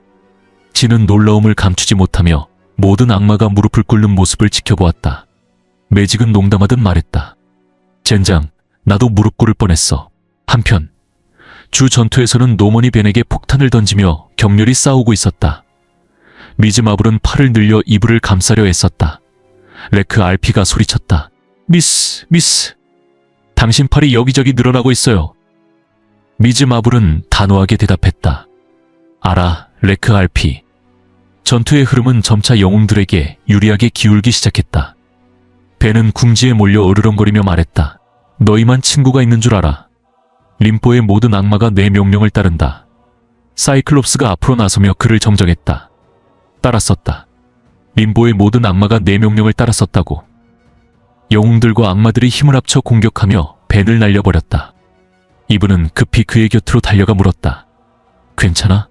[SPEAKER 1] 지는 놀라움을 감추지 못하며 모든 악마가 무릎을 꿇는 모습을 지켜보았다. 매직은 농담하듯 말했다. 젠장, 나도 무릎 꿇을 뻔했어. 한편 주 전투에서는 노먼이 벤에게 폭탄을 던지며 격렬히 싸우고 있었다. 미즈 마블은 팔을 늘려 이불을 감싸려 애썼다. 레크 RP가 소리쳤다. 미스. 당신 팔이 여기저기 늘어나고 있어요. 미즈 마블은 단호하게 대답했다. 알아, 레크 RP. 전투의 흐름은 점차 영웅들에게 유리하게 기울기 시작했다. 벤은 궁지에 몰려 으르렁거리며 말했다. 너희만 친구가 있는 줄 알아. 림포의 모든 악마가 내 명령을 따른다. 사이클롭스가 앞으로 나서며 그를 정정했다. 따랐었다. 림보의 모든 악마가 내 명령을 따랐었다고. 영웅들과 악마들이 힘을 합쳐 공격하며 벤을 날려버렸다. 이브는 급히 그의 곁으로 달려가 물었다. 괜찮아?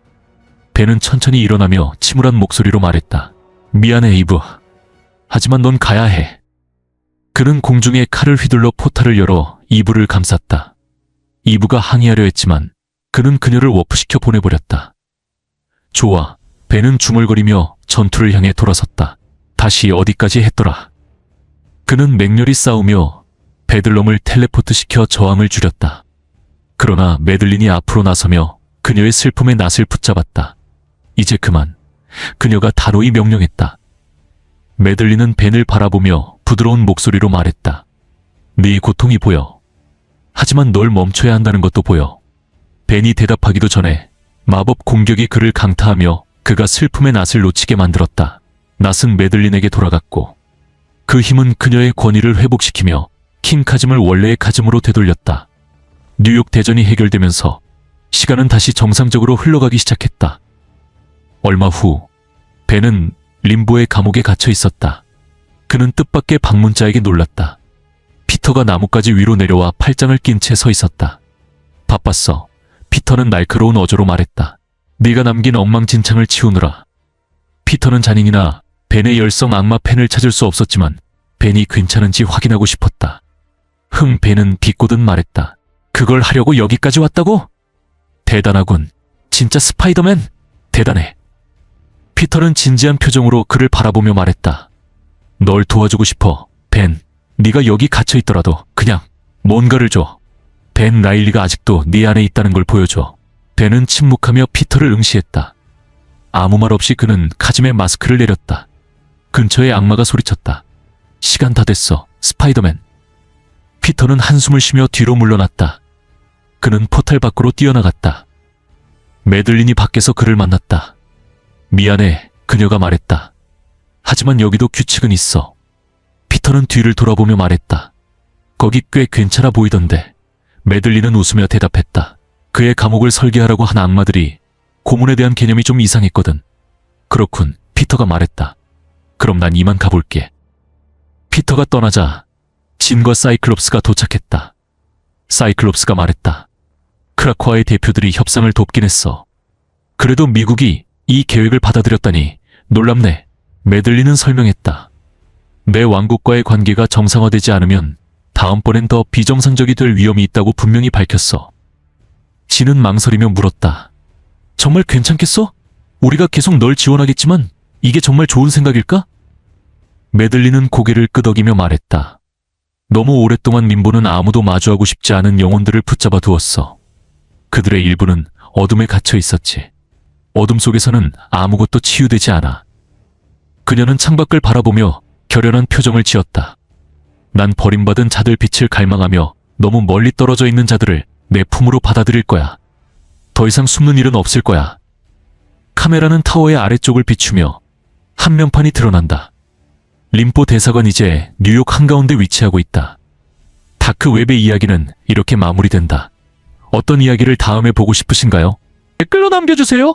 [SPEAKER 1] 벤은 천천히 일어나며 침울한 목소리로 말했다. 미안해, 이브. 하지만 넌 가야 해. 그는 공중에 칼을 휘둘러 포탈을 열어 이브를 감쌌다. 이브가 항의하려 했지만 그는 그녀를 워프시켜 보내버렸다. 좋아. 벤은 중얼거리며 전투를 향해 돌아섰다. 다시 어디까지 했더라. 그는 맹렬히 싸우며 베들럼을 텔레포트시켜 저항을 줄였다. 그러나 메들린이 앞으로 나서며 그녀의 슬픔의 낫을 붙잡았다. 이제 그만. 그녀가 단호히 명령했다. 메들린은 벤을 바라보며 부드러운 목소리로 말했다. 네 고통이 보여. 하지만 널 멈춰야 한다는 것도 보여. 벤이 대답하기도 전에 마법 공격이 그를 강타하며 그가 슬픔의 낫을 놓치게 만들었다. 낫은 메들린에게 돌아갔고 그 힘은 그녀의 권위를 회복시키며 킹카즘을 원래의 카즘으로 되돌렸다. 뉴욕 대전이 해결되면서 시간은 다시 정상적으로 흘러가기 시작했다. 얼마 후 벤은 림보의 감옥에 갇혀 있었다. 그는 뜻밖의 방문자에게 놀랐다. 피터가 나뭇가지 위로 내려와 팔짱을 낀 채 서 있었다. 바빴어. 피터는 날카로운 어조로 말했다. 네가 남긴 엉망진창을 치우느라. 피터는 잔인이나 벤의 열성 악마 펜을 찾을 수 없었지만 벤이 괜찮은지 확인하고 싶었다. 벤은 비꼬듯 말했다. 그걸 하려고 여기까지 왔다고? 대단하군. 진짜 스파이더맨? 대단해. 피터는 진지한 표정으로 그를 바라보며 말했다. 널 도와주고 싶어, 벤. 네가 여기 갇혀있더라도 그냥 뭔가를 줘. 벤 라일리가 아직도 네 안에 있다는 걸 보여줘. 벤은 침묵하며 피터를 응시했다. 아무 말 없이 그는 카즘의 마스크를 내렸다. 근처에 악마가 소리쳤다. 시간 다 됐어, 스파이더맨. 피터는 한숨을 쉬며 뒤로 물러났다. 그는 포탈 밖으로 뛰어나갔다. 매들린이 밖에서 그를 만났다. 미안해, 그녀가 말했다. 하지만 여기도 규칙은 있어. 피터는 뒤를 돌아보며 말했다. 거기 꽤 괜찮아 보이던데. 매들린은 웃으며 대답했다. 그의 감옥을 설계하라고 한 악마들이 고문에 대한 개념이 좀 이상했거든. 그렇군, 피터가 말했다. 그럼 난 이만 가볼게. 피터가 떠나자 진과 사이클롭스가 도착했다. 사이클롭스가 말했다. 크라코아의 대표들이 협상을 돕긴 했어. 그래도 미국이 이 계획을 받아들였다니 놀랍네. 매들린은 설명했다. 내 왕국과의 관계가 정상화되지 않으면 다음번엔 더 비정상적이 될 위험이 있다고 분명히 밝혔어. 진은 망설이며 물었다. 정말 괜찮겠어? 우리가 계속 널 지원하겠지만 이게 정말 좋은 생각일까? 매들린은 고개를 끄덕이며 말했다. 너무 오랫동안 민보는 아무도 마주하고 싶지 않은 영혼들을 붙잡아 두었어. 그들의 일부는 어둠에 갇혀 있었지. 어둠 속에서는 아무것도 치유되지 않아. 그녀는 창밖을 바라보며 결연한 표정을 지었다. 난 버림받은 자들 빛을 갈망하며 너무 멀리 떨어져 있는 자들을 내 품으로 받아들일 거야. 더 이상 숨는 일은 없을 거야. 카메라는 타워의 아래쪽을 비추며 한면판이 드러난다. 림포 대사관 이제 뉴욕 한가운데 위치하고 있다. 다크 웹의 이야기는 이렇게 마무리된다. 어떤 이야기를 다음에 보고 싶으신가요? 댓글로 남겨주세요.